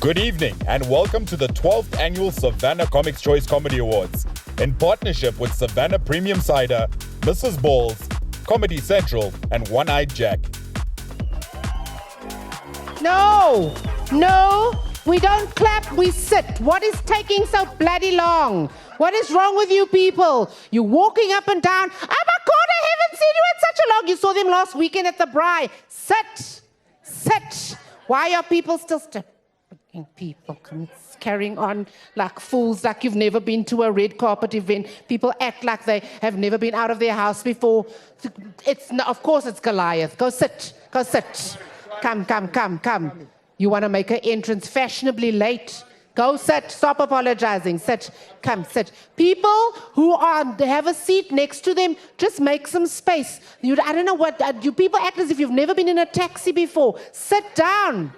Good evening and welcome to the 12th annual Savannah Comics Choice Comedy Awards in partnership with Savannah Premium Cider, Mrs. Balls, Comedy Central, and One-Eyed Jack. No, we don't clap, we sit. What is taking so bloody long? What is wrong with you people? You're walking up and down. Oh my God, I haven't seen you in such a long. You saw them last weekend at the Braai. Sit. Why are people still people carrying on like fools, like you've never been to a red carpet event. People act like they have never been out of their house before. Of course it's Goliath. Go sit. Come. You want to make an entrance fashionably late? Go sit. Stop apologizing. Sit. Come, sit. People who have a seat next to them, just make some space. I don't know what, you people act as if you've never been in a taxi before. Sit down.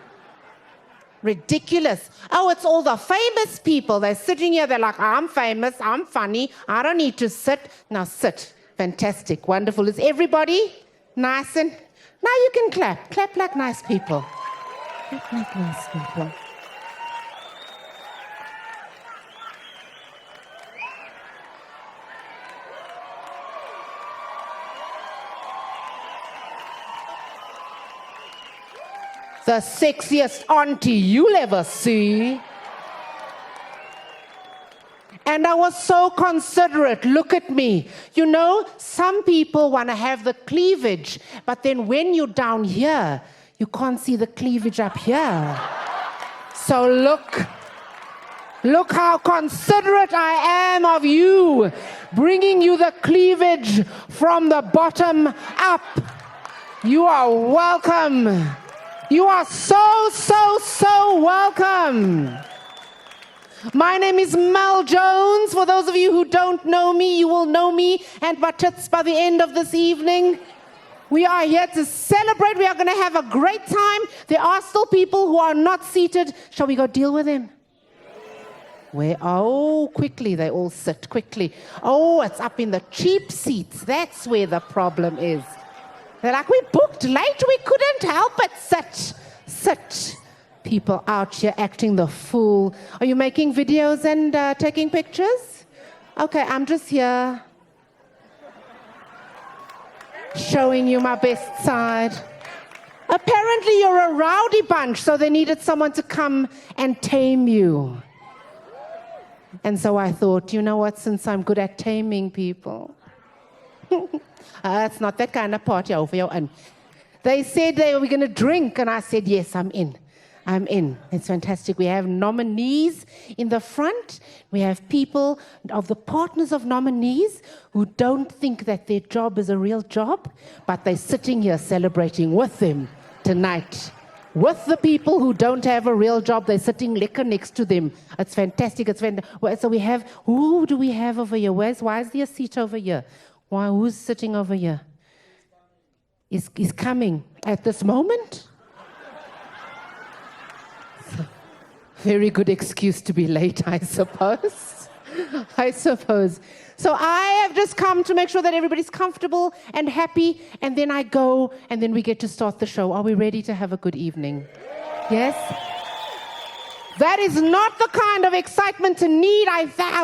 Ridiculous. Oh, it's all the famous people. They're sitting here. They're like, I'm famous. I'm funny. I don't need to sit. Now sit. Fantastic. Wonderful. Is everybody nice? And now you can clap. Clap like nice people. Clap like nice people. The sexiest auntie you'll ever see. And I was so considerate. Look at me. You know, some people want to have the cleavage, but then when you're down here, you can't see the cleavage up here. So look how considerate I am of you, bringing you the cleavage from the bottom up. You are welcome. You are so welcome. My name is Mel Jones. For those of you who don't know me, you will know me and my tits by the end of this evening. We are here to celebrate. We are going to have a great time. There are still people who are not seated. Shall we go deal with them? Where? Oh, quickly. They all sit quickly. Oh, it's up in the cheap seats. That's where the problem is. They're like, we booked late, we couldn't help it. Sit. People out here acting the fool. Are you making videos and taking pictures? Okay, I'm just here showing you my best side. Apparently you're a rowdy bunch, so they needed someone to come and tame you. And so I thought, you know what, since I'm good at taming people, it's not that kind of party over here. And they said they were going to drink, and I said, yes, I'm in. It's fantastic. We have nominees in the front. We have people of the partners of nominees who don't think that their job is a real job, but they're sitting here celebrating with them tonight. With the people who don't have a real job, they're sitting lekker next to them. It's fantastic. So we have, who do we have over here? Why is there a seat over here? Why, who's sitting over here? Is coming at this moment? Very good excuse to be late, I suppose. So I have just come to make sure that everybody's comfortable and happy, and then I go, and then we get to start the show. Are we ready to have a good evening? Yes? That is not the kind of excitement to need.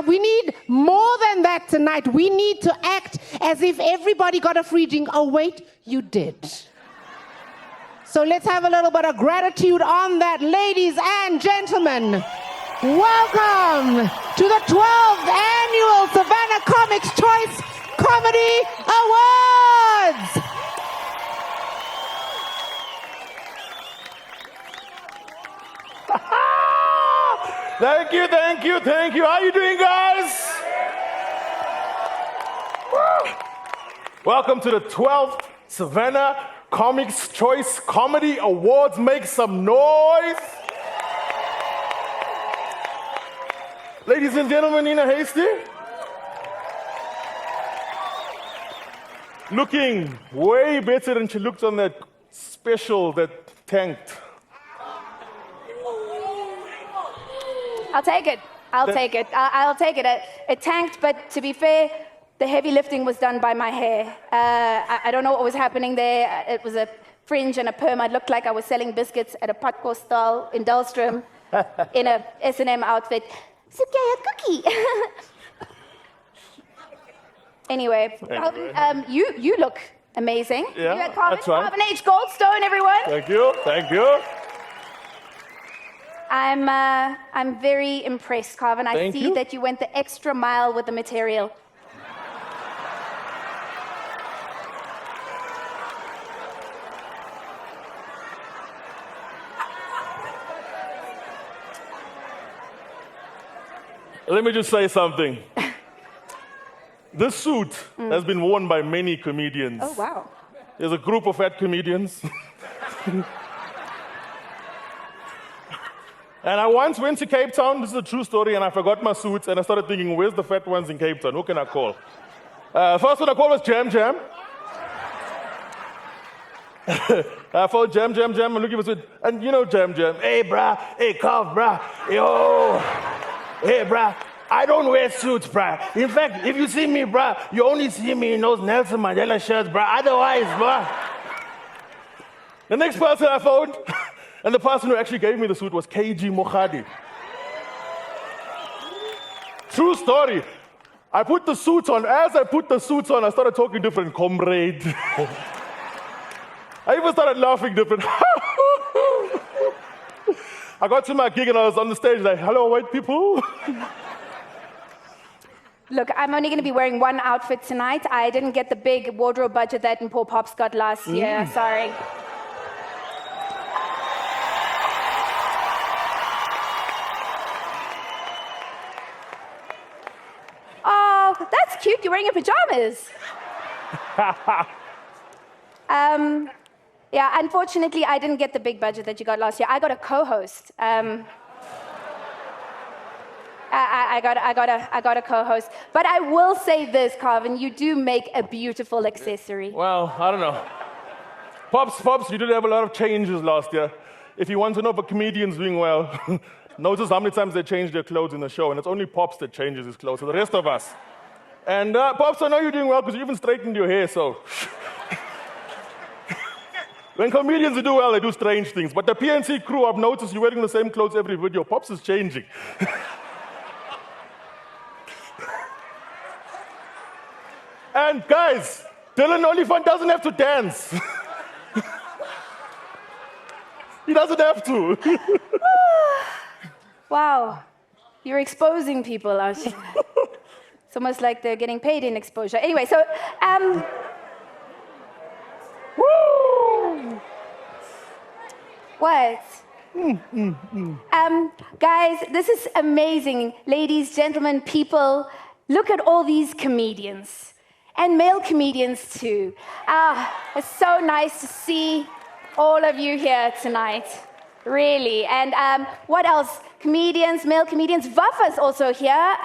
We need more than that tonight. We need to act as if everybody got a free drink. Oh, wait, you did. So let's have a little bit of gratitude on that. Ladies and gentlemen, welcome to the 12th annual Savannah Comics Choice Comedy Awards. Thank you. How are you doing, guys? Woo. Welcome to the 12th Savannah Comics Choice Comedy Awards. Make some noise. Ladies and gentlemen, Nina Hasty. Looking way better than she looked on that special that tanked. I'll take it. I'll take it. It tanked, but to be fair, the heavy lifting was done by my hair. I don't know what was happening there. It was a fringe and a perm. I looked like I was selling biscuits at a Potco stall in Dullstrom. in a S&M outfit. Sukaya cookie. Anyway, Calvin, you look amazing. Yeah, You at Calvin, that's right. Calvin H. Goldstone, everyone. Thank you, thank you. I'm very impressed, Calvin. I Thank see you. that you went the extra mile with the material. Let me just say something. This suit has been worn by many comedians. Oh, wow. There's a group of fat comedians. And I once went to Cape Town, this is a true story, and I forgot my suits, and I started thinking, where's the fat ones in Cape Town? Who can I call? First one I called was Jam Jam. I phoned Jam Jam, I'm looking for suit. And you know Jam Jam. Hey, brah. Hey, Carv, brah. Yo. Hey, brah. I don't wear suits, brah. In fact, if you see me, brah, you only see me in those Nelson Mandela shirts, brah. Otherwise, brah. The next person I phoned, and the person who actually gave me the suit was KG Mokhadi. True story. I put the suits on. As I put the suits on, I started talking different, comrade. I even started laughing different. I got to my gig and I was on the stage like, hello, white people. Look, I'm only going to be wearing one outfit tonight. I didn't get the big wardrobe budget that Paul Pops got last year. Sorry. Oh, that's cute. You're wearing your pajamas. Yeah, unfortunately, I didn't get the big budget that you got last year. I got a co-host. I got a co-host. But I will say this, Carvin, you do make a beautiful accessory. Well, I don't know. Pops, you did have a lot of changes last year. If you want to know if a comedian's doing well, notice how many times they change their clothes in the show, and it's only Pops that changes his clothes, so the rest of us. And Pops, I know you're doing well because you even straightened your hair, so... When comedians do well, they do strange things. But the PNC crew, I've noticed you're wearing the same clothes every video. Pops is changing. And guys, Dylan Oliphant doesn't have to dance. He doesn't have to. Wow, you're exposing people out here. It's almost like they're getting paid in exposure. Anyway, so, Woo! What? Guys, this is amazing. Ladies, gentlemen, people, look at all these comedians. And male comedians too. It's so nice to see all of you here tonight. Really. And what else? Comedians, male comedians. Vafa's also here.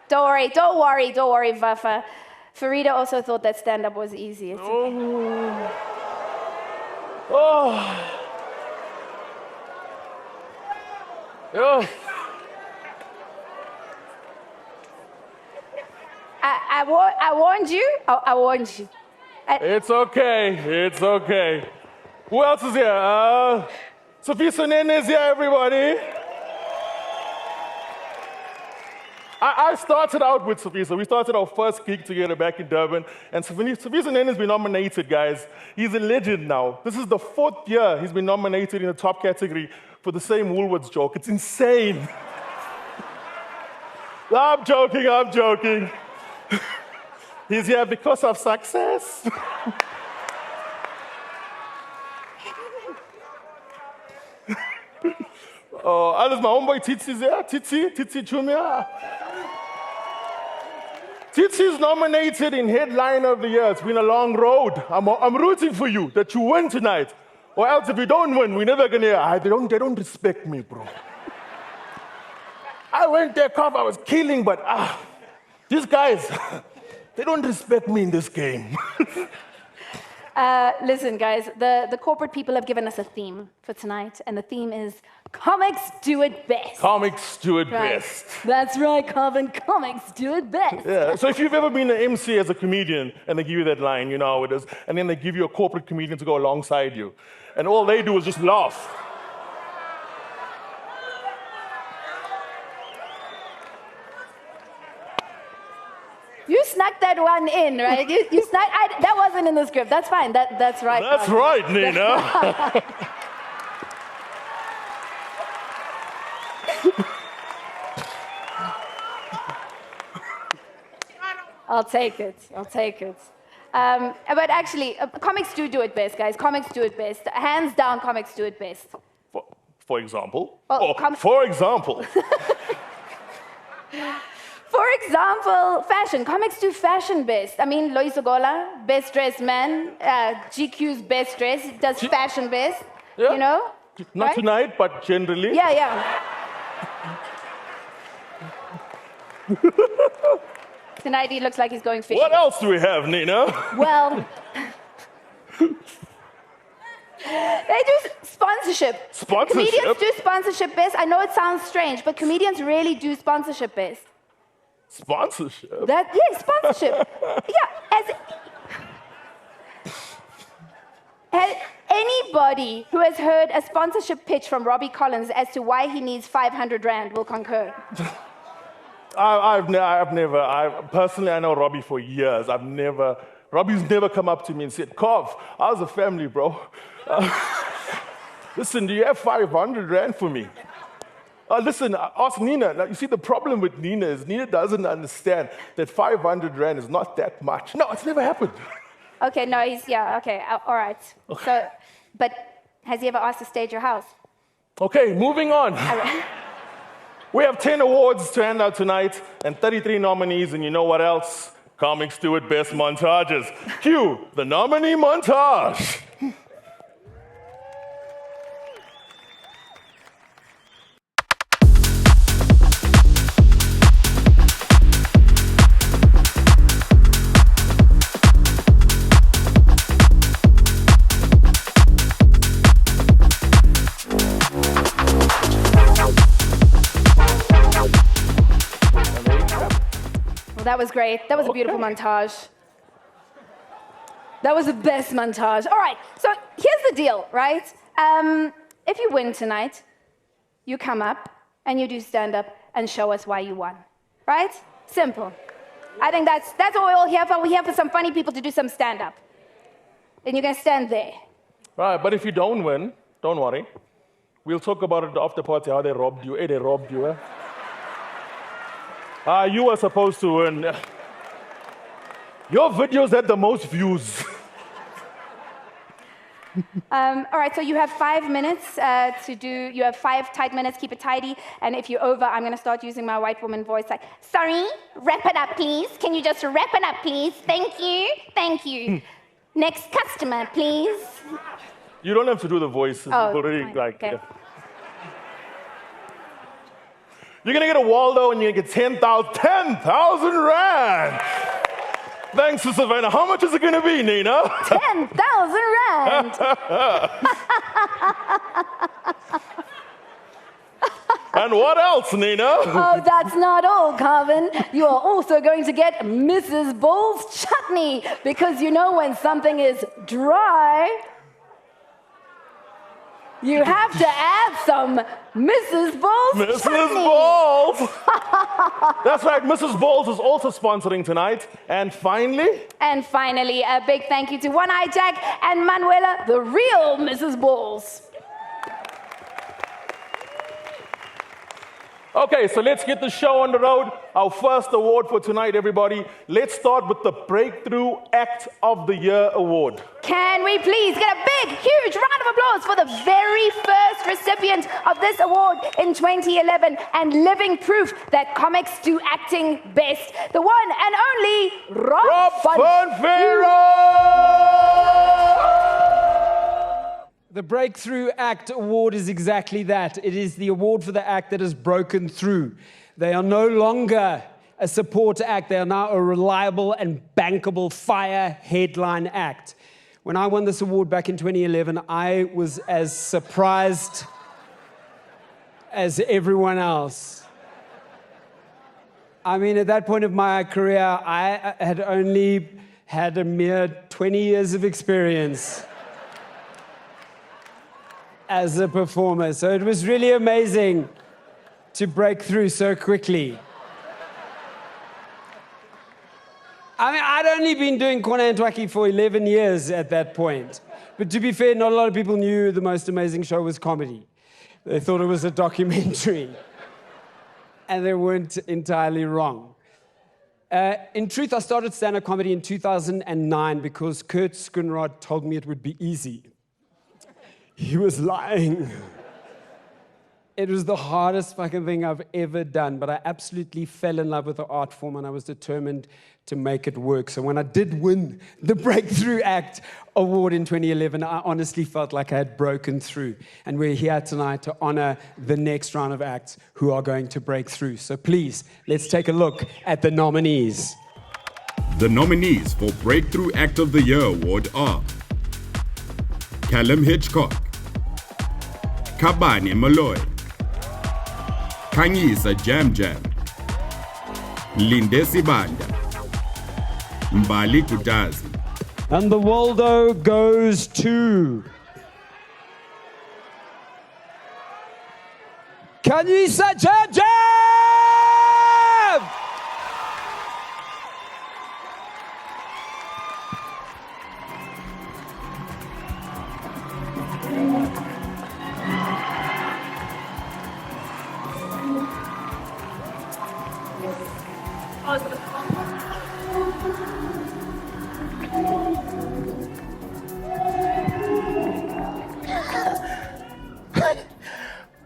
Don't worry, Vafa. Farida also thought that stand-up was easy. Oh. I warned you. I warned you. It's okay. Who else is here? Sophie Sonnen is here, everybody. I started out with Sophie, so we started our first gig together back in Durban, and Sophie Sonnen has been nominated, guys. He's a legend now. This is the 4th year he's been nominated in the top category for the same Woolworths joke. It's insane. I'm joking. He's here because of success. Oh, alles my homeboy Titsi's here. Titsi Chumia. Titsi's nominated in Headline of the Year. It's been a long road. I'm rooting for you that you win tonight. Or else if you don't win, we're never gonna hear. They don't respect me, bro. I went there, Carv, I was killing, but these guys, they don't respect me in this game. Listen, guys, the corporate people have given us a theme for tonight, and the theme is comics do it best. Comics do it Right. best. That's right, Calvin. Comics do it best. Yeah. So if you've ever been an MC as a comedian and they give you that line, you know how it is, and then they give you a corporate comedian to go alongside you, and all they do is just laugh. You snuck that one in, right? You snuck. That wasn't in the script. That's fine. That's right. That's Calvin. right, Nina. I'll take it. I'll take it. But actually, comics do it best, guys. Comics do it best. Hands down, comics do it best. For example? Well, for example. For example, fashion. Comics do fashion best. I mean, Loiso Gola, best dressed man. GQ's best dressed, does fashion best. Yeah. You know? Not right? tonight, but generally. Yeah, yeah. Tonight he looks like he's going fishing. What else do we have, Nina? Well, they do sponsorship. Sponsorship? Comedians do sponsorship best. I know it sounds strange, but comedians really do sponsorship best. Sponsorship? Sponsorship. Has anybody who has heard a sponsorship pitch from Robbie Collins as to why he needs 500 Rand will concur? Personally, I know Robbie for years. Robbie's never come up to me and said, Kov, how's the family, bro? Listen, do you have 500 Rand for me? Listen, ask Nina. Now, you see, the problem with Nina is Nina doesn't understand that 500 Rand is not that much. No, it's never happened. Okay, no, okay, all right. So, but has he ever asked to stage your house? Okay, moving on. All right. We have 10 awards to hand out tonight and 33 nominees, and you know what else? Comics do it best montages. Cue the nominee montage. That was great. That was a beautiful montage. That was the best montage. All right, so here's the deal, right? If you win tonight, you come up and you do stand-up and show us why you won, right? Simple. I think that's what we're all here for. We're here for some funny people to do some stand-up. And you can stand there. Right, but if you don't win, don't worry. We'll talk about it after party, how they robbed you. They robbed you, You were supposed to win. Your videos had the most views. All right, so you have 5 minutes you have 5 tight minutes, keep it tidy. And if you're over, I'm going to start using my white woman voice like, sorry, wrap it up, please. Can you just wrap it up, please? Thank you. Thank you. Next customer, please. You don't have to do the voice. It's already fine. like... Okay. Yeah. You're going to get a Waldo and you're going to get 10,000 Rand. Thanks to Savannah. How much is it going to be, Nina? 10,000 Rand. And what else, Nina? Oh, that's not all, Carvin. You are also going to get Mrs. Bull's chutney, because you know when something is dry, you have to add some Mrs. Bull's Mrs. chutney. Balls. That's right, Mrs. Balls is also sponsoring tonight. And finally, a big thank you to One Eye Jack and Manuela, the real Mrs. Balls. okay, so let's get the show on the road. Our first award for tonight, everybody. Let's start with the Breakthrough Act of the Year award. Can we please get a big, huge round of applause for the very first recipient of this award in 2011 and living proof that comics do acting best, the one and only Rob Van Vero! The Breakthrough Act Award is exactly that. It is the award for the act that has broken through. They are no longer a support act. They are now a reliable and bankable fire headline act. When I won this award back in 2011, I was as surprised as everyone else. I mean, at that point of my career, I had only had a mere 20 years of experience as a performer. So it was really amazing to break through so quickly. I mean, I'd only been doing Kona and Twaki for 11 years at that point. But to be fair, not a lot of people knew the most amazing show was comedy. They thought it was a documentary. And they weren't entirely wrong. In truth, I started stand-up comedy in 2009 because Kurt Schoenrod told me it would be easy. He was lying. It was the hardest fucking thing I've ever done, but I absolutely fell in love with the art form and I was determined to make it work. So when I did win the Breakthrough Act Award in 2011, I honestly felt like I had broken through. And we're here tonight to honor the next round of acts who are going to break through. So please, let's take a look at the nominees. The nominees for Breakthrough Act of the Year Award are Callum Hitchcock, Kabane Malloy, Kanyisa Jam Jam, Linde Sibanda, Mbali Kutazi. And the Waldo goes to Kanyisa Jam Jam!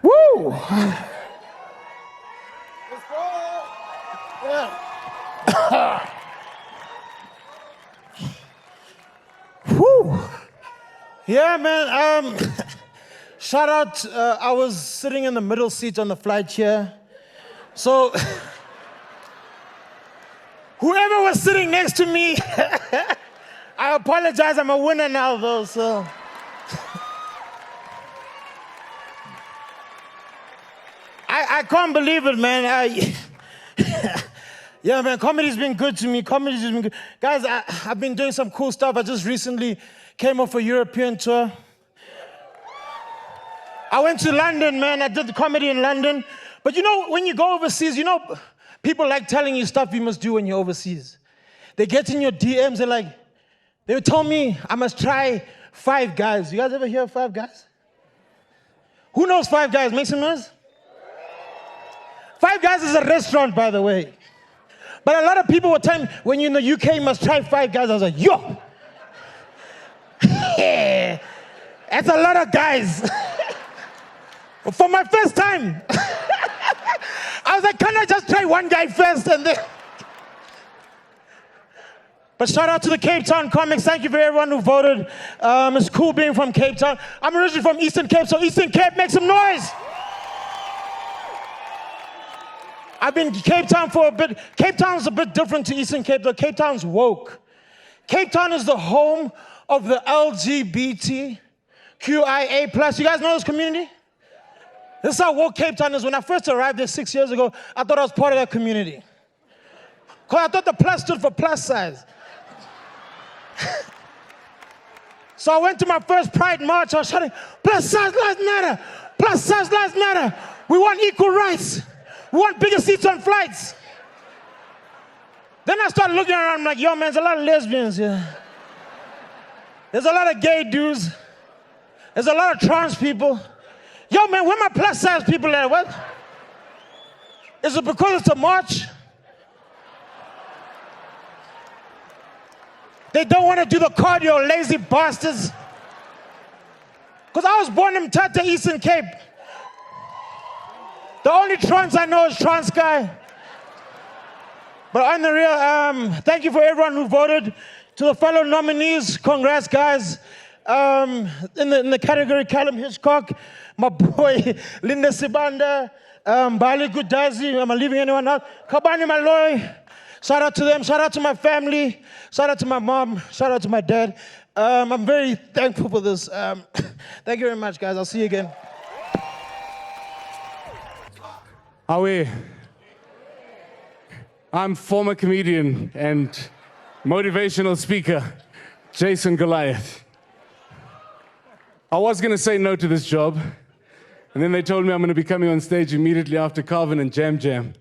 Woo! Whew. Yeah, man. Shout out. I was sitting in the middle seat on the flight here. So, whoever was sitting next to me, I apologize. I'm a winner now, though, so. I can't believe it, man. Yeah, man, comedy's been good to me. Comedy's been good. Guys, I've been doing some cool stuff. I just recently came off a European tour. I went to London, man. I did the comedy in London. But you know, when you go overseas, you know, people like telling you stuff you must do when you're overseas. They get in your DMs, they would tell me I must try Five Guys. You guys ever hear of Five Guys? Who knows Five Guys? Make some noise. Five Guys is a restaurant, by the way. But a lot of people were telling me, when you're in the UK, you must try Five Guys. I was like, yo! That's a lot of guys. For my first time, I was like, can I just try one guy first? And then... But shout out to the Cape Town comics. Thank you for everyone who voted. It's cool being from Cape Town. I'm originally from Eastern Cape, so Eastern Cape, make some noise. I've been in Cape Town for a bit. Cape Town's a bit different to Eastern Cape, though. Cape Town's woke. Cape Town is the home of the LGBTQIA+. You guys know this community? This is how woke Cape Town is. When I first arrived there 6 years ago, I thought I was part of that community. Because I thought the plus stood for plus size. So I went to my first Pride March. I was shouting, plus size lives matter. Plus size lives matter. We want equal rights. We want bigger seats on flights. Then I started looking around, I'm like, yo, man, there's a lot of lesbians here. There's a lot of gay dudes. There's a lot of trans people. Yo, man, where my plus size people at? What? Is it because it's a march? They don't want to do the cardio, lazy bastards. Because I was born in Mthatha, Eastern Cape. The only trans I know is trans guy. But on the real, thank you for everyone who voted. To the fellow nominees, congrats, guys. In the category, Callum Hitchcock, my boy, Linda Sibanda, Bali Gudazi, am I leaving anyone out? Kabani Malloy, shout out to them, shout out to my family, shout out to my mom, shout out to my dad. I'm very thankful for this. Thank you very much, guys. I'll see you again. Awe. I'm former comedian and motivational speaker, Jason Goliath. I was going to say no to this job, and then they told me I'm going to be coming on stage immediately after Calvin and Jam Jam.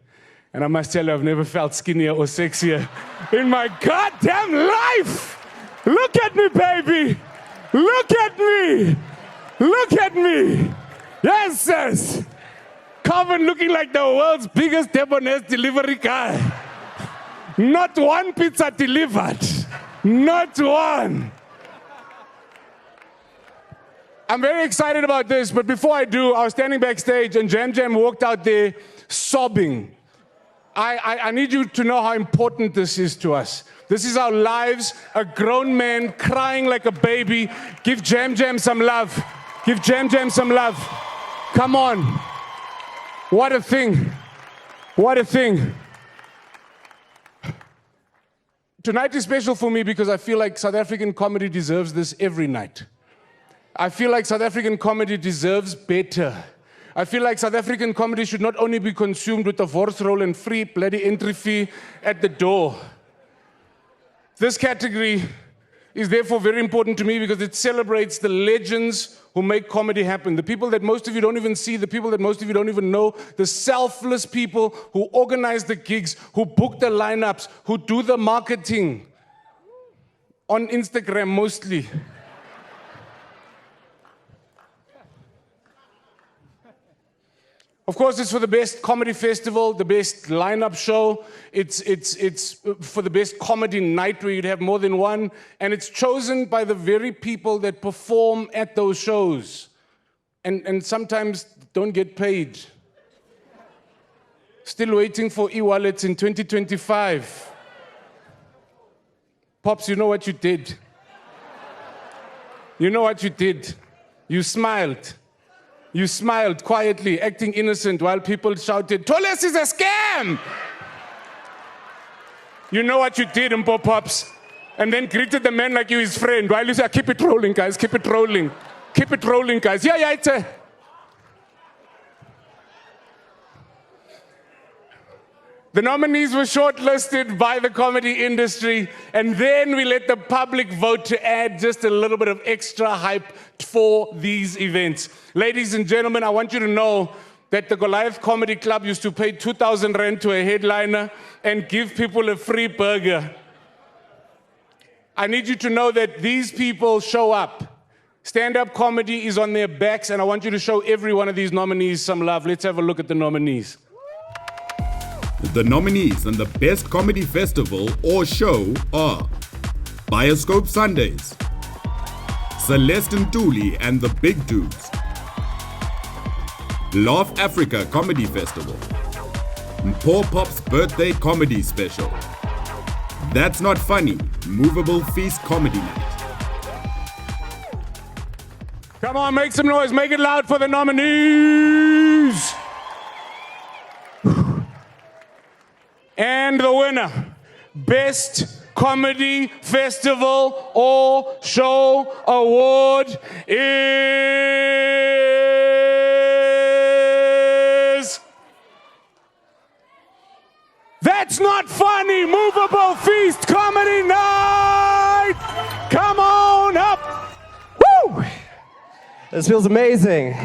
And I must tell you, I've never felt skinnier or sexier in my goddamn life! Look at me, baby! Look at me! Look at me! Yes, yes! Calvin looking like the world's biggest debonair delivery guy. Not one pizza delivered. Not one. I'm very excited about this, but before I do, I was standing backstage and Jam Jam walked out there sobbing. I need you to know how important this is to us. This is our lives, a grown man crying like a baby. Give Jam Jam some love. Give Jam Jam some love. Come on. What a thing. What a thing. Tonight is special for me because I feel like South African comedy deserves this every night. I feel like South African comedy deserves better. I feel like South African comedy should not only be consumed with a horse roll and free bloody entry fee at the door. This category is therefore very important to me because it celebrates the legends who make comedy happen. The people that most of you don't even see, the people that most of you don't even know, the selfless people who organize the gigs, who book the lineups, who do the marketing on Instagram mostly. Of course, it's for the best comedy festival, the best lineup show. It's for the best comedy night where you'd have more than one. And it's chosen by the very people that perform at those shows. And sometimes don't get paid. Still waiting for e-wallets in 2025. Pops, you know what you did? You know what you did? You smiled. You smiled quietly, acting innocent, while people shouted, "Toles is a scam!" You know what you did, Mpo Pops? And then greeted the man like you his friend, while you said, "Keep it rolling, guys, keep it rolling. Keep it rolling, guys." Yeah, it's a... The nominees were shortlisted by the comedy industry, and then we let the public vote to add just a little bit of extra hype for these events. Ladies and gentlemen, I want you to know that the Goliath Comedy Club used to pay 2,000 rand to a headliner and give people a free burger. I need you to know that these people show up. Stand-up comedy is on their backs, and I want you to show every one of these nominees some love. Let's have a look at the nominees. The nominees in the Best Comedy Festival or Show are Bioscope Sundays, Celeste Ntuli and the Big Dudes, Laugh Africa Comedy Festival, Mpo Pop's Birthday Comedy Special, That's Not Funny, Movable Feast Comedy Night. Come on, make some noise, make it loud for the nominees! And the winner, Best Comedy Festival or Show Award is... That's Not Funny, Movable Feast Comedy Night! Come on up! Woo! This feels amazing.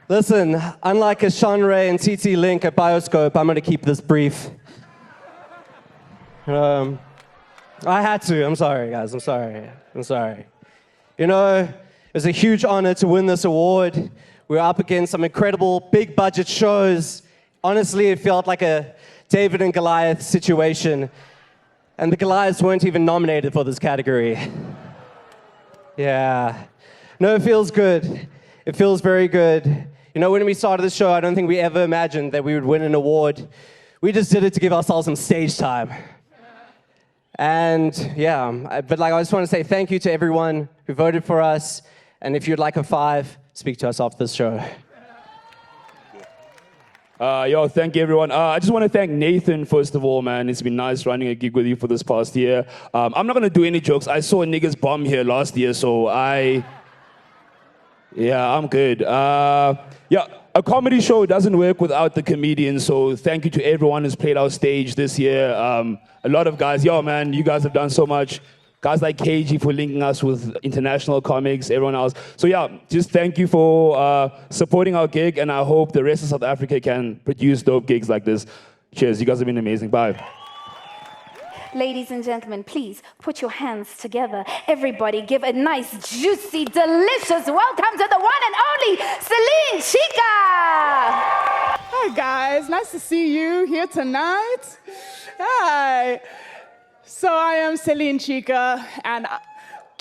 Listen, unlike a Sean Ray and TT Link at Bioscope, I'm going to keep this brief. I had to. I'm sorry, guys. I'm sorry. You know, it was a huge honor to win this award. We were up against some incredible big budget shows. Honestly, it felt like a David and Goliath situation. And the Goliaths weren't even nominated for this category. Yeah. No, it feels good. It feels very good. You know, when we started this show, I don't think we ever imagined that we would win an award. We just did it to give ourselves some stage time. And yeah, but I just want to say thank you to everyone who voted for us. And if you'd like a 5, speak to us after this show. Thank you, everyone. I just want to thank Nathan, first of all, man. It's been nice running a gig with you for this past year. I'm not going to do any jokes. I saw niggas bomb here last year, so I'm good. A comedy show doesn't work without the comedians, so thank you to everyone who's played our stage this year. A lot of guys, man, you guys have done so much. Guys like KG for linking us with international comics, everyone else. So just thank you for supporting our gig, and I hope the rest of South Africa can produce dope gigs like this. Cheers, you guys have been amazing. Bye. Ladies and gentlemen, please put your hands together. Everybody give a nice, juicy, delicious welcome to the one and only Celine Chica. Hi, guys. Nice to see you here tonight. Hi. So I am Celine Chica, and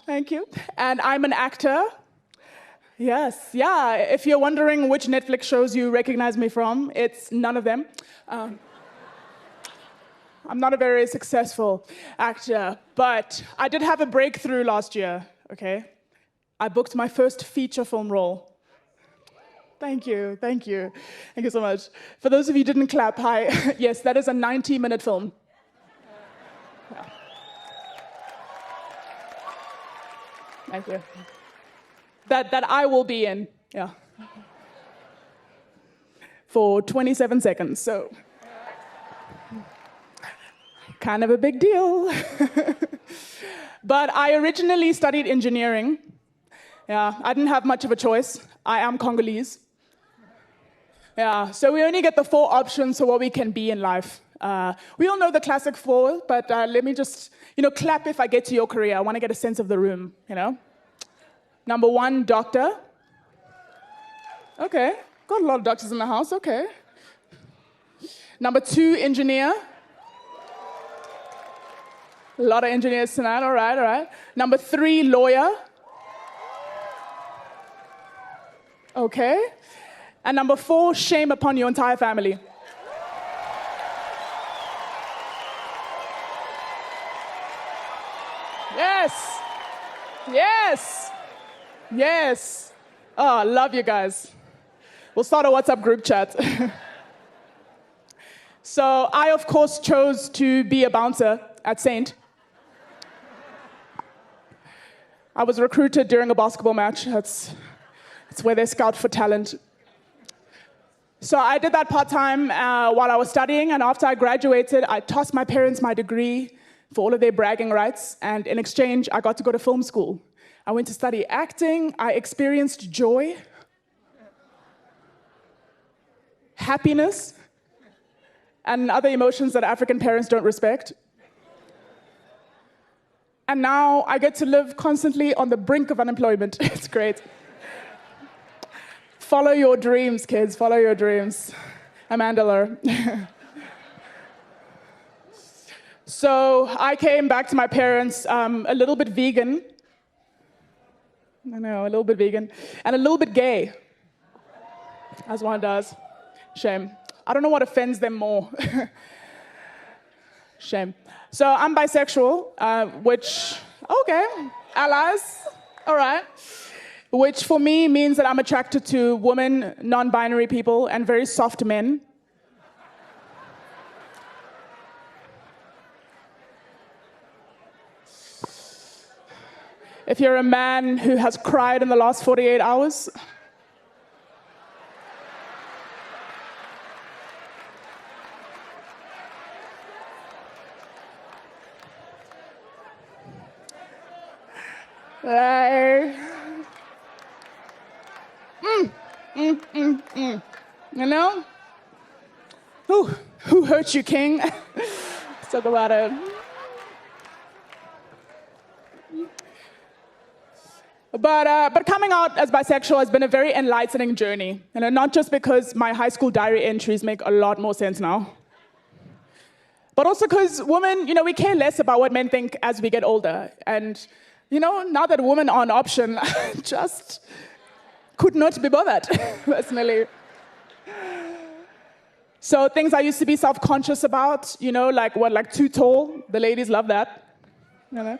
thank you. And I'm an actor. Yes, If you're wondering which Netflix shows you recognize me from, it's none of them. I'm not a very successful actor, but I did have a breakthrough last year, okay? I booked my first feature film role. Thank you. Thank you so much. For those of you who didn't clap, hi. Yes, that is a 90-minute film. Yeah. Thank you. That I will be in, for 27 seconds, so. Kind of a big deal. But I originally studied engineering. I didn't have much of a choice. I am Congolese. So we only get the 4 options for what we can be in life. We all know the classic 4, but let me just, clap if I get to your career. I want to get a sense of the room, Number 1, doctor. Okay, got a lot of doctors in the house, okay. Number 2, engineer. A lot of engineers tonight, all right. Number 3, lawyer. Okay. And number 4, shame upon your entire family. Yes. Oh, I love you guys. We'll start a WhatsApp group chat. So I, of course, chose to be a bouncer at Saint. I was recruited during a basketball match. That's where they scout for talent. So I did that part-time while I was studying, and after I graduated, I tossed my parents my degree for all of their bragging rights, and in exchange, I got to go to film school. I went to study acting. I experienced joy, happiness, and other emotions that African parents don't respect. And now I get to live constantly on the brink of unemployment. It's great. Follow your dreams, kids. Follow your dreams. Amanda Lohr. So I came back to my parents a little bit vegan. I know, a little bit vegan. And a little bit gay, as one does. Shame. I don't know what offends them more. Shame. So I'm bisexual, which, okay, allies, all right. Which for me means that I'm attracted to women, non-binary people, and very soft men. If you're a man who has cried in the last 48 hours, you know? Who hurt you, king? Let's talk about it. But coming out as bisexual has been a very enlightening journey. You know, not just because my high school diary entries make a lot more sense now, but also because women, you know, we care less about what men think as we get older. And, you know, now that women are an option, I just could not be bothered, personally. So things I used to be self-conscious about, you know, like too tall, the ladies love that, you know.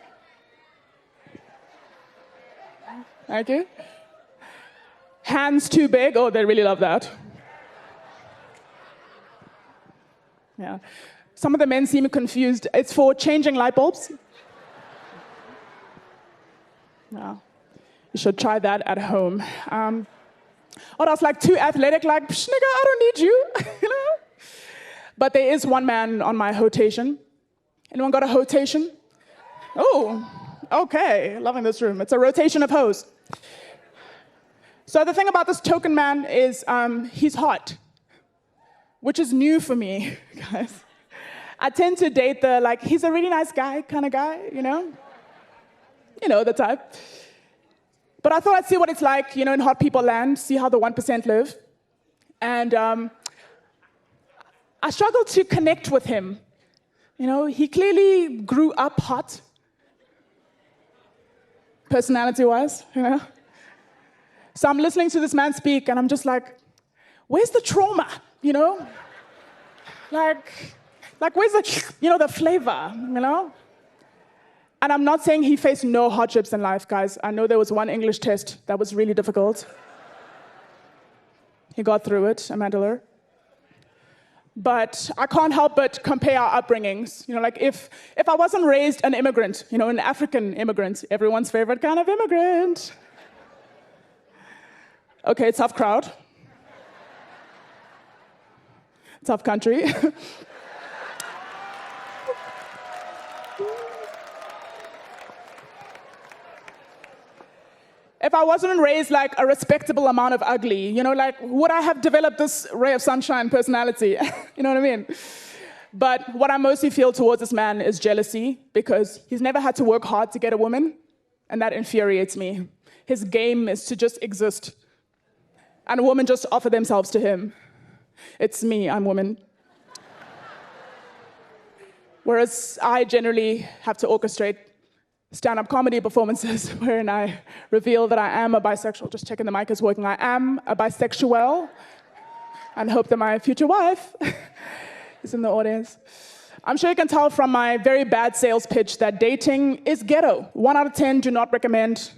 Thank you. Hands too big, oh, they really love that. Yeah. Some of the men seem confused. It's for changing light bulbs. Yeah. You should try that at home. Or else like too athletic, like, psh, nigga, I don't need you. You know? But there is one man on my rotation. Anyone got a rotation? Oh, okay. Loving this room. It's a rotation of hoes. So the thing about this token man is he's hot, which is new for me, guys. I tend to date the, like, he's a really nice guy kind of guy, you know? You know, the type. But I thought I'd see what it's like, you know, in hot people land, see how the 1% live. And I struggled to connect with him. You know, he clearly grew up hot, personality-wise, you know? So I'm listening to this man speak, and I'm just like, where's the trauma, you know? Like where's the, you know, the flavor, you know? And I'm not saying he faced no hardships in life, guys. I know there was one English test that was really difficult. He got through it, Amanda. But I can't help but compare our upbringings. You know, like if I wasn't raised an immigrant, you know, an African immigrant, everyone's favorite kind of immigrant. Okay, tough crowd. Tough country. If I wasn't raised like a respectable amount of ugly, you know, like would I have developed this ray of sunshine personality? You know what I mean? But what I mostly feel towards this man is jealousy because he's never had to work hard to get a woman, and that infuriates me. His game is to just exist, and a woman just offer themselves to him. It's me, I'm woman. Whereas I generally have to orchestrate stand-up comedy performances wherein I reveal that I am a bisexual. Just checking the mic is working. I am a bisexual, and hope that my future wife is in the audience. I'm sure you can tell from my very bad sales pitch that dating is ghetto. 1 out of 10 do not recommend.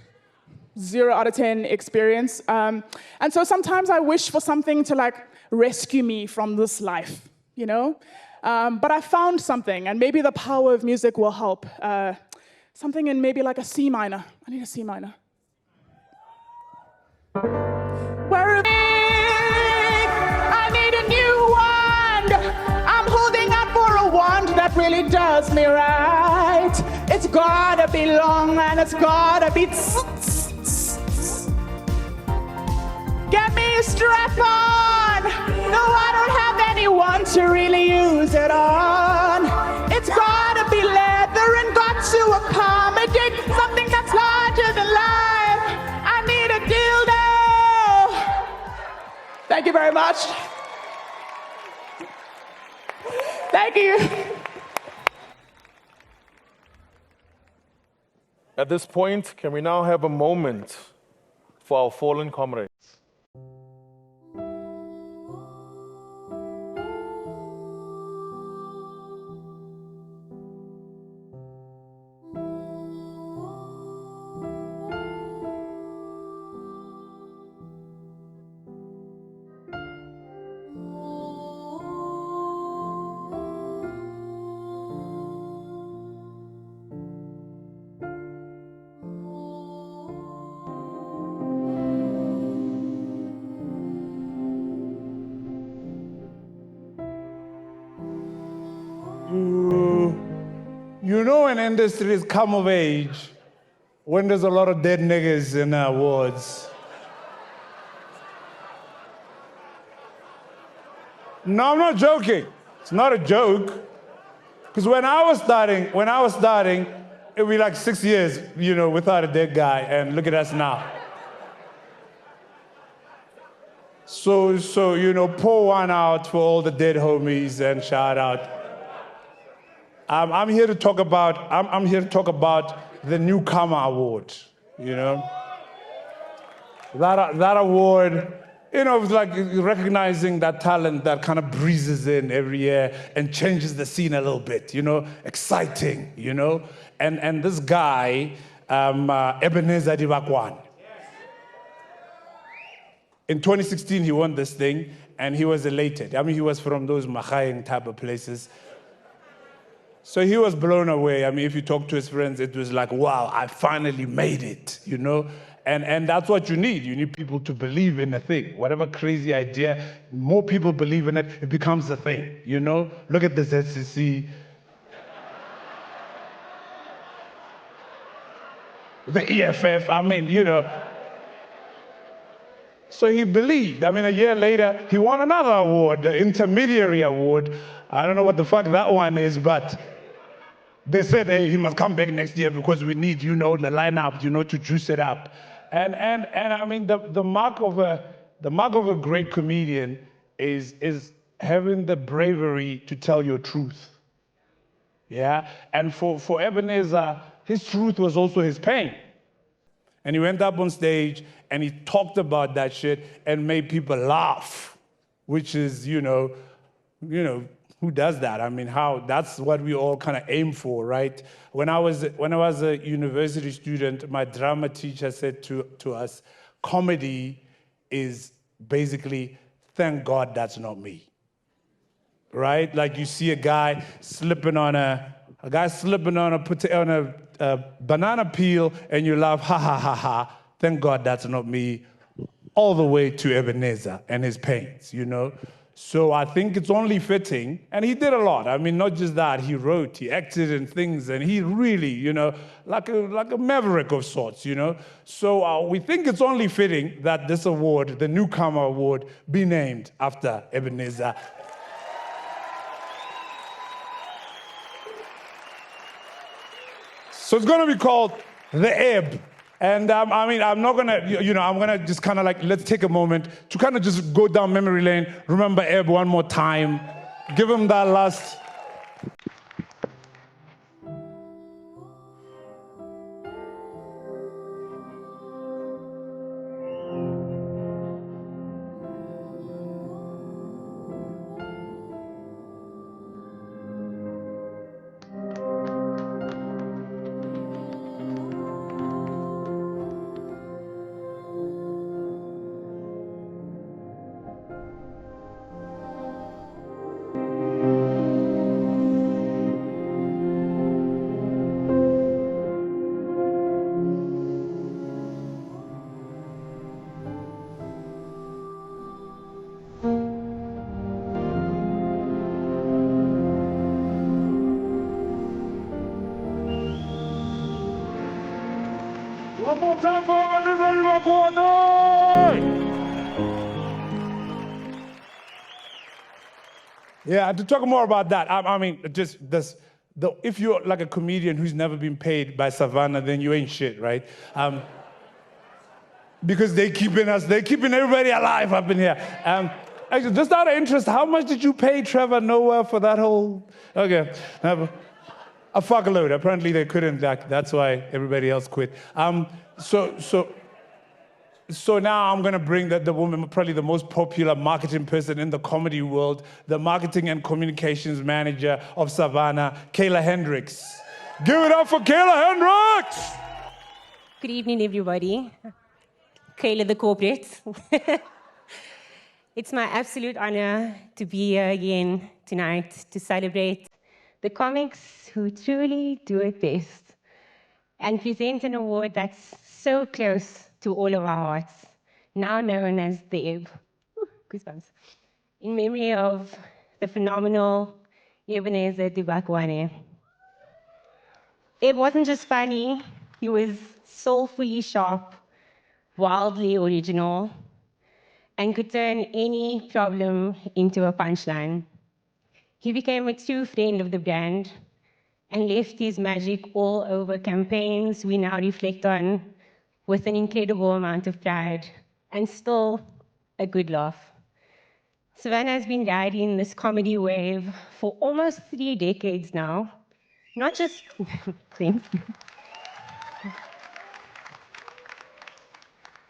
0 out of 10 experience. And so sometimes I wish for something to like rescue me from this life, you know? But I found something, and maybe the power of music will help. Something in maybe like a C minor. I need a C minor. Where I need a new wand. I'm holding out for a wand that really does me right. It's gotta be long and it's gotta be get me a strap on. No, I don't have anyone to really use it on. It's gotta be leather and got to accommodate something that's larger than life. I need a dildo. Thank you very much. Thank you. At this point, can we now have a moment for our fallen comrades? You know an industry has come of age when there's a lot of dead niggas in awards. No, I'm not joking. It's not a joke. Because when I was starting, it'd be like 6 years, you know, without a dead guy, and look at us now. So you know, pour one out for all the dead homies and shout out. I'm here to talk about the Newcomer Award, you know? That award, you know, it's like recognizing that talent that kind of breezes in every year and changes the scene a little bit, you know? Exciting, you know? And this guy, Ebenezer Dibakwan. In 2016, he won this thing, and he was elated. I mean, he was from those Mahayeng type of places. So he was blown away. I mean, if you talk to his friends, it was like, wow, I finally made it, you know? And that's what you need. You need people to believe in a thing. Whatever crazy idea, more people believe in it, it becomes a thing, you know? Look at this SEC. The EFF, I mean, you know. So he believed. I mean, a year later, he won another award, the Intermediary Award. I don't know what the fuck that one is, but they said, hey, he must come back next year because we need, you know, the lineup, you know, to juice it up. And I mean, the mark of a great comedian is having the bravery to tell your truth. Yeah? And for Ebenezer, his truth was also his pain. And he went up on stage and he talked about that shit and made people laugh, which is, you know, who does that? I mean, that's what we all kind of aim for, right? When I was a university student, my drama teacher said to us, comedy is basically, thank God that's not me. Right? Like you see a guy slipping on a banana peel and you laugh, ha ha ha ha, thank God that's not me, all the way to Ebenezer and his pains, you know? So I think it's only fitting, and he did a lot. I mean, not just that, he wrote, he acted in things, and he really, you know, like a maverick of sorts, you know? So we think it's only fitting that this award, the Newcomer Award, be named after Ebenezer. So it's gonna be called The Ebb. And I mean, I'm not gonna, I'm gonna just kind of like, let's take a moment to kind of just go down memory lane, remember Ebb one more time, give him that last. One more time for everybody, Yeah, to talk more about that, I mean, just this, if you're like a comedian who's never been paid by Savannah, then you ain't shit, right? Because they're keeping everybody alive up in here. Actually, just out of interest, how much did you pay Trevor Noah for that whole? Okay, a fuckload. Apparently they couldn't. That's why everybody else quit. So now I'm gonna bring the woman, probably the most popular marketing person in the comedy world, the marketing and communications manager of Savannah, Kayla Hendricks. Give it up for Kayla Hendricks! Good evening, everybody. Kayla the corporate. It's my absolute honor to be here again tonight to celebrate the comics who truly do it best and present an award that's so close to all of our hearts, now known as the Ebb. Goosebumps. In memory of the phenomenal Ebenezer Dubakwane. Ebb wasn't just funny, he was soulfully sharp, wildly original, and could turn any problem into a punchline. He became a true friend of the brand and left his magic all over campaigns we now reflect on with an incredible amount of pride and still a good laugh. Savannah has been riding this comedy wave for almost 3 decades now. Not just,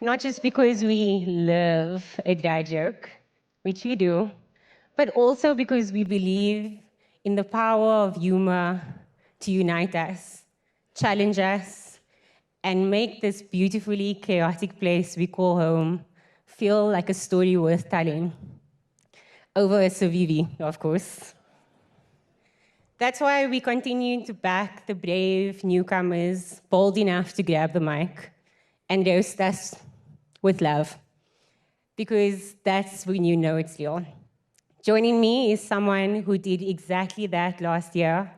not just because we love a dad joke, which we do, but also because we believe in the power of humor to unite us, challenge us, and make this beautifully chaotic place we call home feel like a story worth telling. Over a Savivi, of course. That's why we continue to back the brave newcomers bold enough to grab the mic and roast us with love, because that's when you know it's real. Joining me is someone who did exactly that last year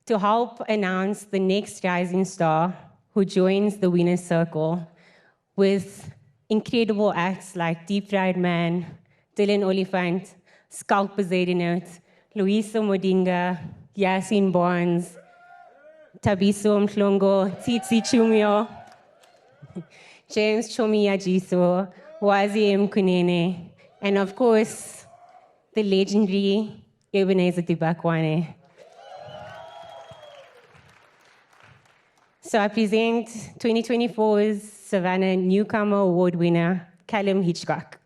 to help announce the next rising star who joins the winner's circle with incredible acts like Deep Fried Man, Dylan Oliphant, Skalk Bezedinot, Luisa Modinga, Yasin Barnes, Tabiso Mhlongo, Tsitsi Chumio, James Chomiyajiso, Wazi Mkunene, and of course, the legendary Ebenezer Tibakwane. So I present 2024's Savannah Newcomer Award winner, Callum Hitchcock.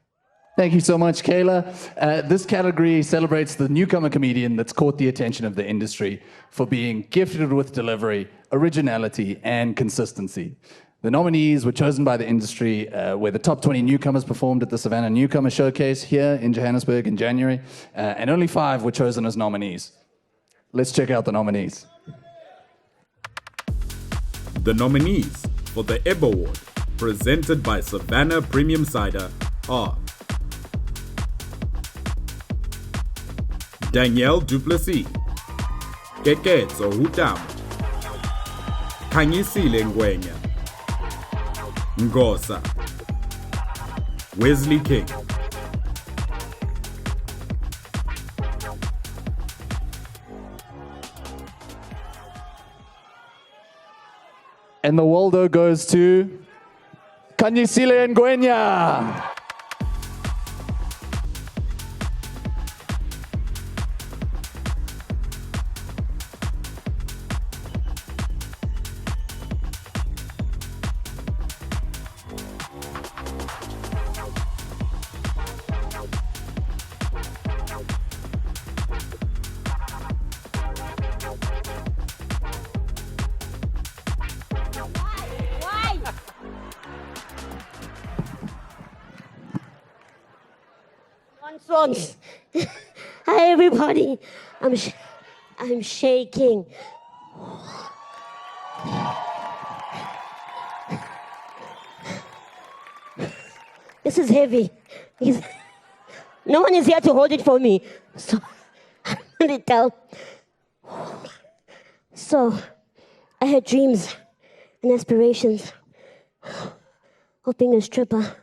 Thank you so much, Kayla. This category celebrates the newcomer comedian that's caught the attention of the industry for being gifted with delivery, originality, and consistency. The nominees were chosen by the industry where the top 20 newcomers performed at the Savannah Newcomer Showcase here in Johannesburg in January, and only 5 were chosen as nominees. Let's check out the nominees. The nominees for the EB Award, presented by Savannah Premium Cider, are Danielle Duplessis, Keketso Hutam, Khanyisile Ngwenya, Ngosa, Wesley King. And the Waldo goes to Khanyisile Ngwenya. Songs. Hi everybody. I'm shaking. This is heavy. No one is here to hold it for me. So I'm gonna tell. So I had dreams and aspirations of being a stripper.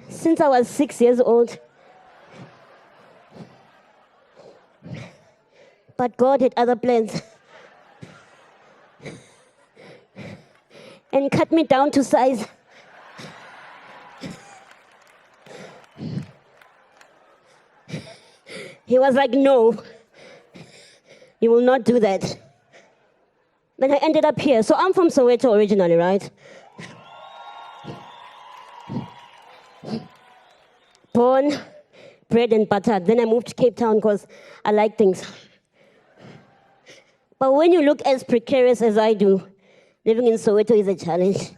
Since I was 6 years old. But God had other plans. And cut me down to size. He was like, no, you will not do that. Then I ended up here. So I'm from Soweto originally, right? Born, bred and buttered. Then I moved to Cape Town because I like things. But when you look as precarious as I do, living in Soweto is a challenge.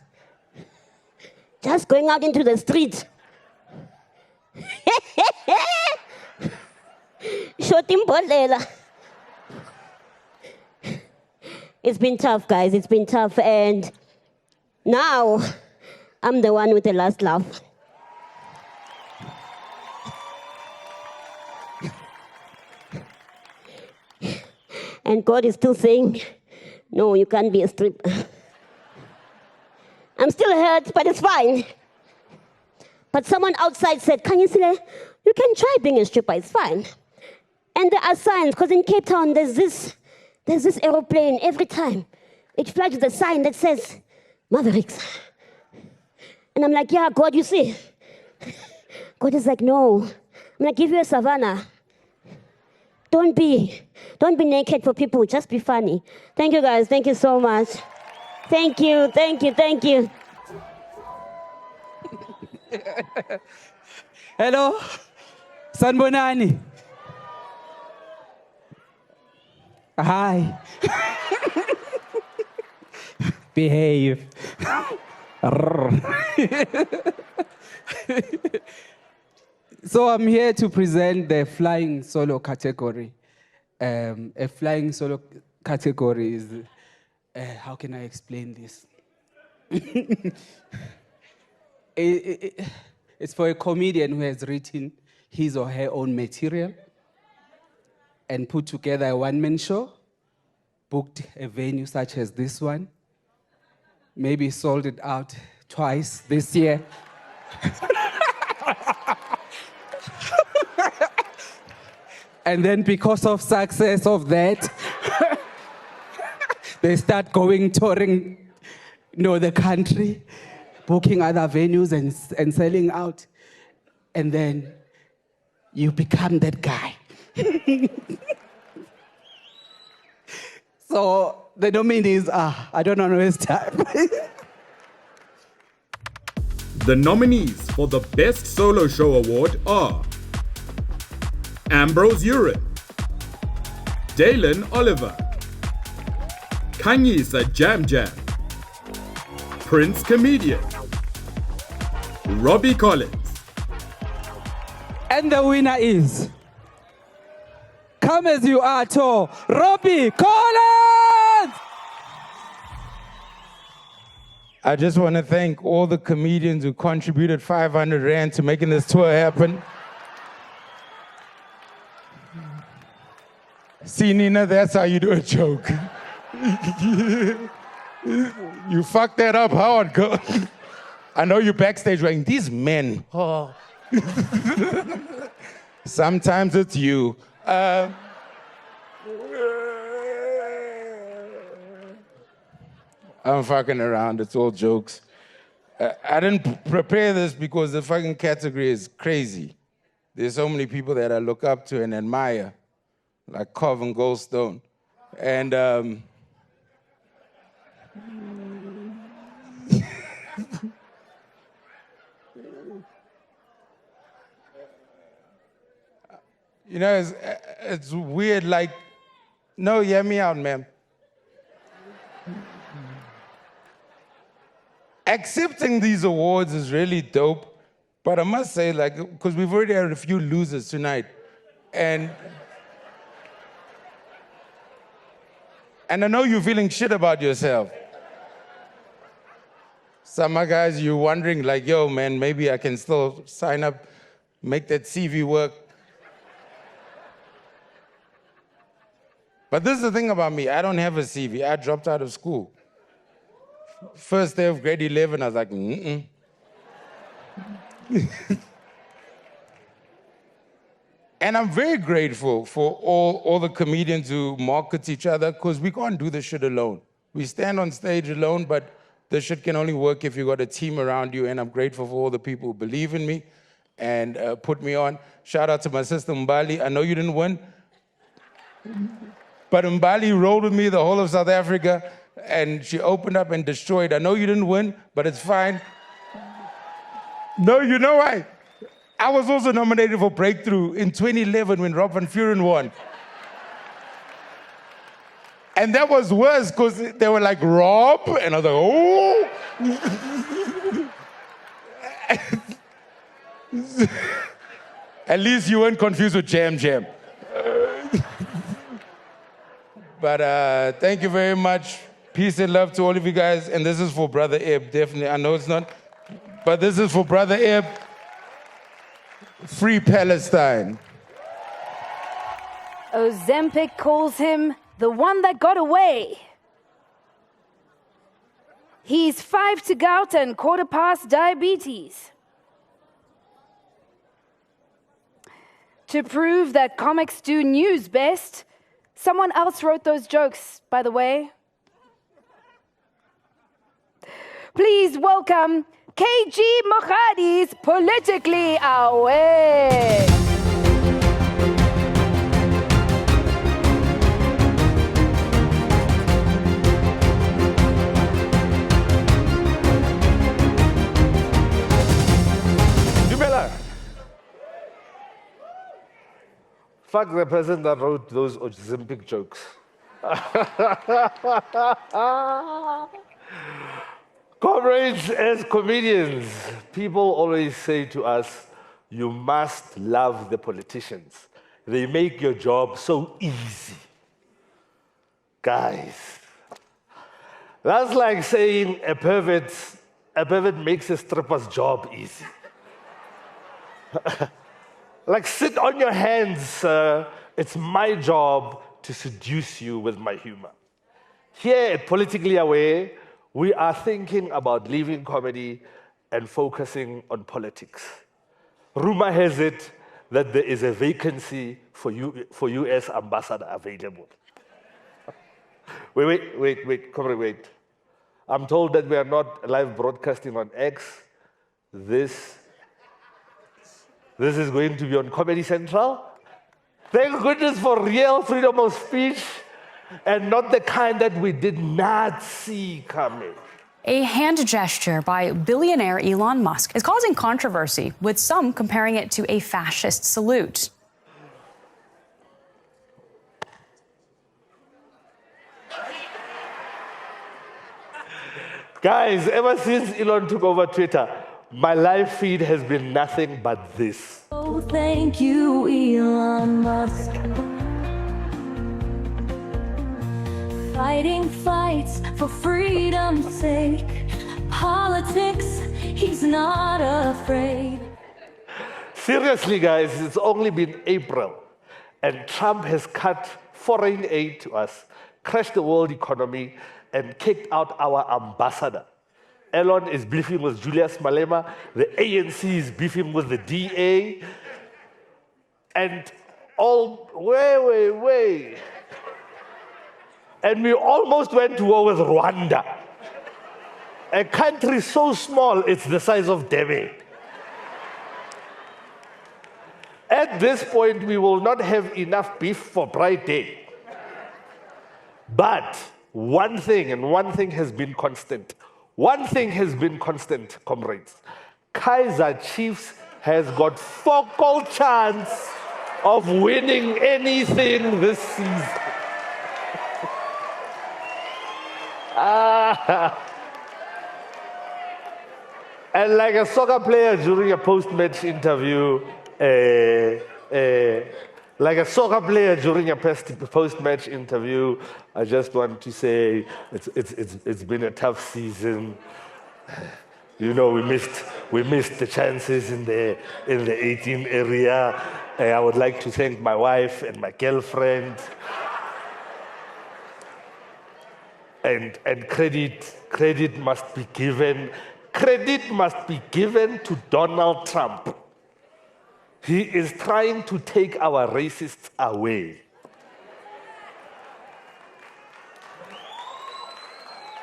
Just going out into the street. It's been tough, guys. It's been tough. And now I'm the one with the last laugh. And God is still saying, no, you can't be a stripper. I'm still hurt, but it's fine. But someone outside said, Khanyisile, you can try being a stripper, it's fine. And there are signs, because in Cape Town, there's this aeroplane every time. It flies with a sign that says, Mavericks. And I'm like, yeah, God, you see. God is like, no, I'm going to give you a Savannah. Don't be naked for people. Just be funny. Thank you, guys. Thank you so much. Thank you. Hello, Sanbonani. Hi. Behave. So I'm here to present the flying solo category. A flying solo category is, how can I explain this? It's for a comedian who has written his or her own material and put together a one-man show, booked a venue such as this one, maybe sold it out twice this year. And then because of success of that, they start going touring, the country, booking other venues and selling out. And then you become that guy. So the nominees are, I don't know his time. The nominees for the Best Solo Show Award are Ambrose Urine, Dalen Oliver, Kanyisa Jam Jam, Prince Comedian, Robbie Collins. And the winner is, come as you are, to Robbie Collins! I just want to thank all the comedians who contributed 500 Rand to making this tour happen. See, Nina, that's how you do a joke. You fucked that up hard, girl. I know you're backstage going, these men. Oh. Sometimes it's you. I'm fucking around, it's all jokes. I didn't prepare this because the fucking category is crazy. There's so many people that I look up to and admire, like Cov and Goldstone. And you know, it's weird, like, no, hear me out, ma'am. Accepting these awards is really dope, but I must say, like, because we've already had a few losers tonight, and I know you're feeling shit about yourself. Some of guys, you're wondering, like, yo, man, maybe I can still sign up, make that CV work. But this is the thing about me, I don't have a CV. I dropped out of school. First day of grade 11, I was like, And I'm very grateful for all the comedians who market each other, because we can't do this shit alone. We stand on stage alone, but this shit can only work if you got a team around you, and I'm grateful for all the people who believe in me and put me on. Shout out to my sister Mbali. I know you didn't win, but Mbali rolled with me the whole of South Africa, and she opened up and destroyed. I know you didn't win, but it's fine. No, you know why? I was also nominated for Breakthrough in 2011 when Rob Van Vuren won. And that was worse because they were like, Rob? And I was like, oh. At least you weren't confused with Jam Jam. But thank you very much. Peace and love to all of you guys. And this is for Brother Eb, definitely. I know it's not, but this is for Brother Eb. Free Palestine. Ozempic calls him the one that got away. He's 5 to gout and quarter past diabetes. To prove that comics do news best, someone else wrote those jokes, by the way. Please welcome KG Moghadi's Politically Aware. Dumela. Fuck the person that wrote those Ozempic jokes. Comrades, as comedians, people always say to us, you must love the politicians. They make your job so easy. Guys, that's like saying a pervert makes a stripper's job easy. Like, sit on your hands, sir. It's my job to seduce you with my humor. Here at Politically Aware, we are thinking about leaving comedy and focusing on politics. Rumor has it that there is a vacancy for US ambassador available. Wait, comrade, wait. I'm told that we are not live broadcasting on X. This is going to be on Comedy Central. Thank goodness for real freedom of speech and not the kind that we did not see coming. A hand gesture by billionaire Elon Musk is causing controversy, with some comparing it to a fascist salute. Guys, ever since Elon took over Twitter, my live feed has been nothing but this. Oh, thank you, Elon Musk. Fighting fights for freedom's sake. Politics, he's not afraid. Seriously, guys, it's only been April, and Trump has cut foreign aid to us, crashed the world economy, and kicked out our ambassador. Elon is beefing with Julius Malema, the ANC is beefing with the DA, and wait. And we almost went to war with Rwanda, a country so small it's the size of Demi. At this point, we will not have enough beef for Pride Day. But one thing has been constant. One thing has been constant, comrades. Kaizer Chiefs has got focal chance of winning anything this season. And like a soccer player during a post-match interview, I just want to say it's been a tough season. You know, we missed the chances in the 18 area. I would like to thank my wife and my girlfriend. And credit must be given. Credit must be given to Donald Trump. He is trying to take our racists away.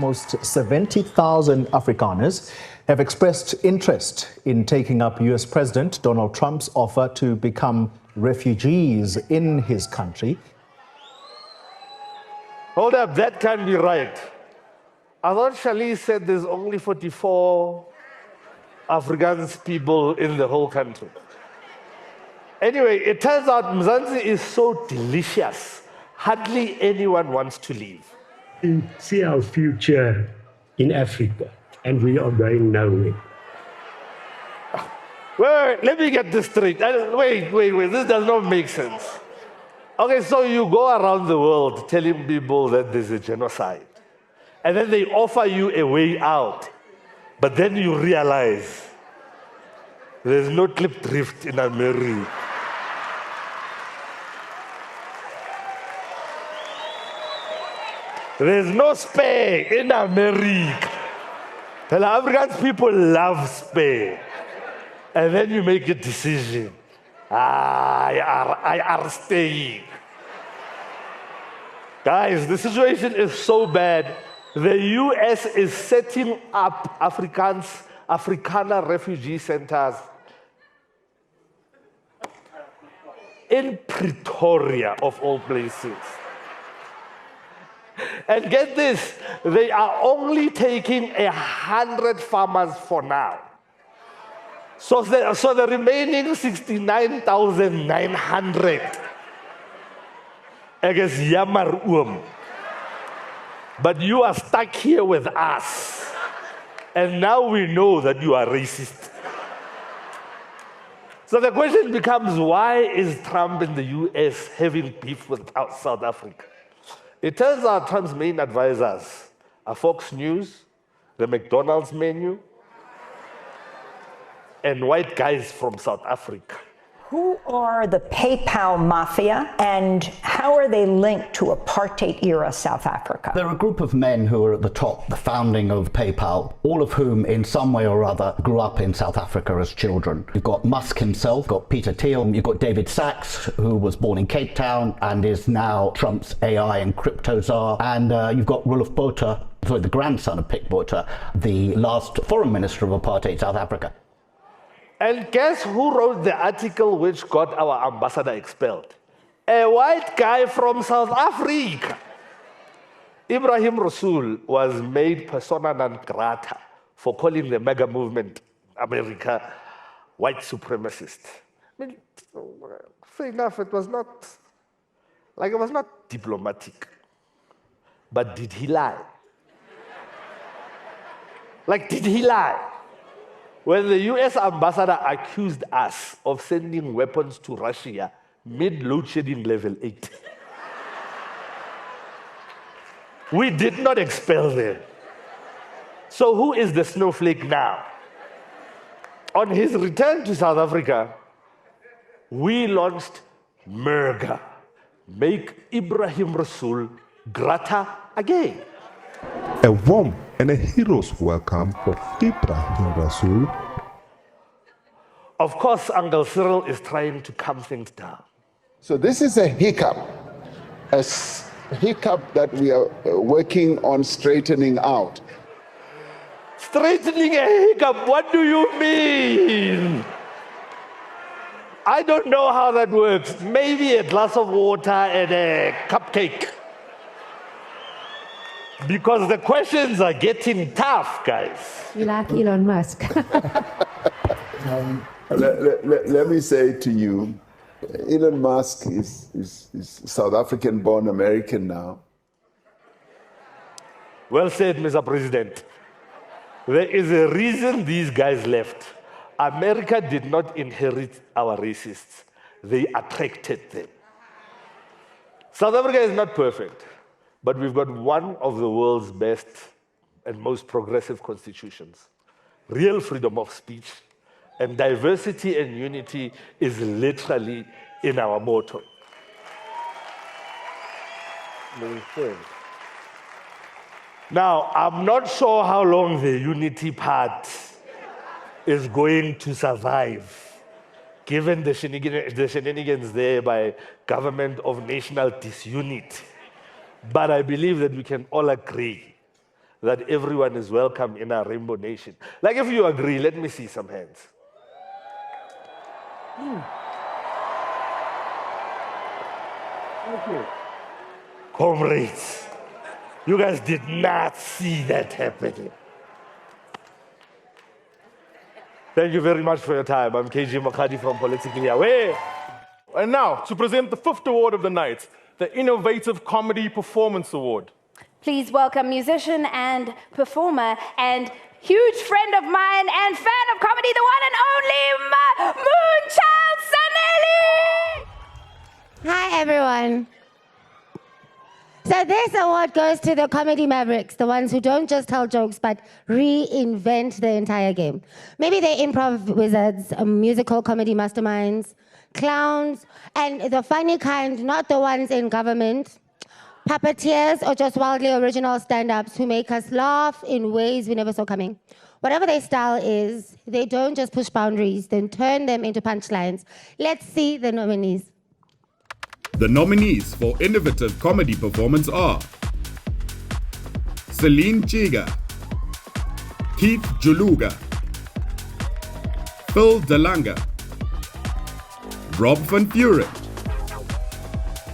Almost 70,000 Afrikaners have expressed interest in taking up US President Donald Trump's offer to become refugees in his country. Hold up, that can't be right. I thought Charlie said there's only 44 Afrikaans people in the whole country. Anyway, it turns out Mzansi is so delicious, hardly anyone wants to leave. We see our future in Africa, and we are going nowhere. Wait, let me get this straight. Wait, this does not make sense. Okay, so you go around the world telling people that there's a genocide, and then they offer you a way out, but then you realize there's no clip drift in America. There's no spare in America. The African people love spare. And then you make a decision. I are staying. Guys, the situation is so bad. The US is setting up Afrikaner refugee centers in Pretoria, of all places. And get this, they are only taking 100 farmers for now. So the remaining 69,900, I guess, Yamar But you are stuck here with us. And now we know that you are racist. So the question becomes, why is Trump in the US having beef with South Africa? It turns out Trump's main advisors are Fox News, the McDonald's menu, and white guys from South Africa. Who are the PayPal mafia and how are they linked to apartheid-era South Africa? They're a group of men who are at the top, the founding of PayPal, all of whom in some way or other grew up in South Africa as children. You've got Musk himself, you've got Peter Thiel, you've got David Sachs, who was born in Cape Town and is now Trump's AI and crypto czar, and you've got Roelof Botha, the grandson of Pik Botha, the last foreign minister of apartheid South Africa. And guess who wrote the article which got our ambassador expelled? A white guy from South Africa. Ibrahim Rasool was made persona non grata for calling the mega movement America white supremacist. I mean, fair enough, it was not diplomatic. But did he lie? Did he lie? When the US ambassador accused us of sending weapons to Russia mid-load shedding level 8. We did not expel them. So who is the snowflake now? On his return to South Africa, we launched MERGA, Make Ibrahim Rasool Grata Again. A warm and a hero's welcome for Ibrahim Rasool. Of course, Uncle Cyril is trying to calm things down. So this is a hiccup that we are working on straightening out. Straightening a hiccup? What do you mean? I don't know how that works. Maybe a glass of water and a cupcake. Because the questions are getting tough, guys. You like Elon Musk. Let me say to you, Elon Musk is South African born American now. Well said, Mr. President. There is a reason these guys left. America did not inherit our racists. They attracted them. South Africa is not perfect, but we've got one of the world's best and most progressive constitutions. Real freedom of speech and diversity and unity is literally in our motto. Now, I'm not sure how long the unity part is going to survive, given the shenanigans there by government of national disunity. But I believe that we can all agree that everyone is welcome in our rainbow nation. Like, if you agree, let me see some hands. Okay. Comrades, you guys did not see that happening. Thank you very much for your time. I'm KG Makadi from Politically Aware. And now, to present the fifth award of the night, the Innovative Comedy Performance Award. Please welcome musician and performer and huge friend of mine and fan of comedy, the one and only Moonchild Sanelli! Hi, everyone. So this award goes to the comedy mavericks, the ones who don't just tell jokes, but reinvent the entire game. Maybe they're improv wizards, musical comedy masterminds, clowns, and the funny kind, not the ones in government, puppeteers, or just wildly original stand-ups who make us laugh in ways we never saw coming. Whatever their style is, they don't just push boundaries, then turn them into punchlines. Let's see the nominees. The nominees for Innovative Comedy Performance are Celine Chiga, Keith Juluga, Phil Delanga, Rob van Buren,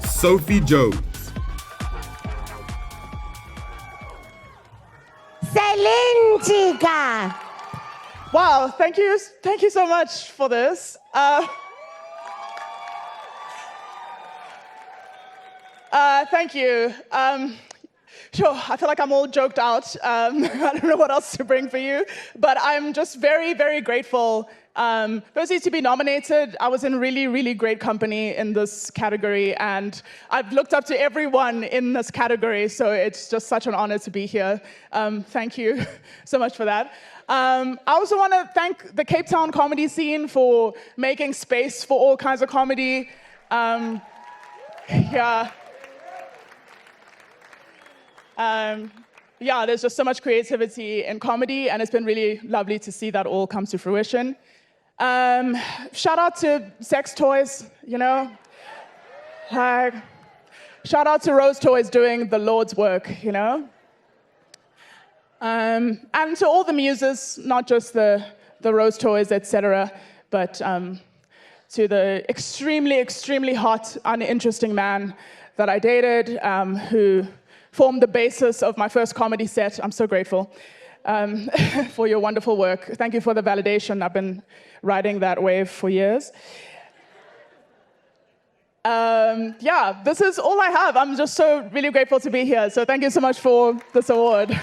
Sophie Jones. Celine Chiga. Wow, thank you so much for this. Thank you. Sure, I feel like I'm all joked out. I don't know what else to bring for you, but I'm just very, very grateful. Firstly, to be nominated. I was in really, really great company in this category, and I've looked up to everyone in this category, so it's just such an honor to be here. Thank you so much for that. I also want to thank the Cape Town comedy scene for making space for all kinds of comedy. Yeah, there's just so much creativity in comedy, and it's been really lovely to see that all come to fruition. Shout out to sex toys, you know? Shout out to Rose Toys doing the Lord's work, you know? And to all the muses, not just the Rose Toys, etc., but to the extremely, extremely hot, uninteresting man that I dated, who formed the basis of my first comedy set. I'm so grateful for your wonderful work. Thank you for the validation. I've been riding that wave for years. Yeah, this is all I have. I'm just so really grateful to be here. So thank you so much for this award.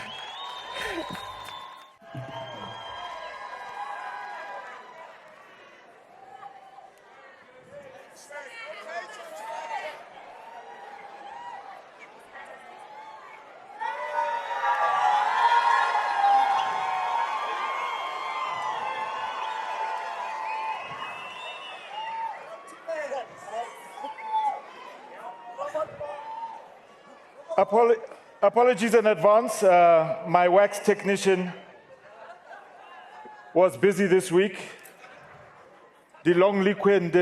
Apologies in advance. My wax technician was busy this week. The long weekend,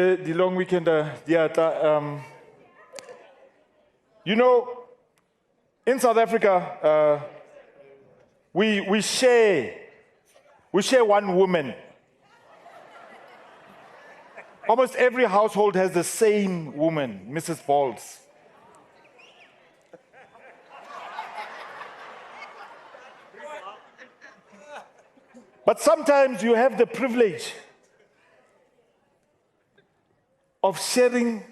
you know, in South Africa, we share one woman. Almost every household has the same woman, Mrs. Balls. But sometimes you have the privilege of sharing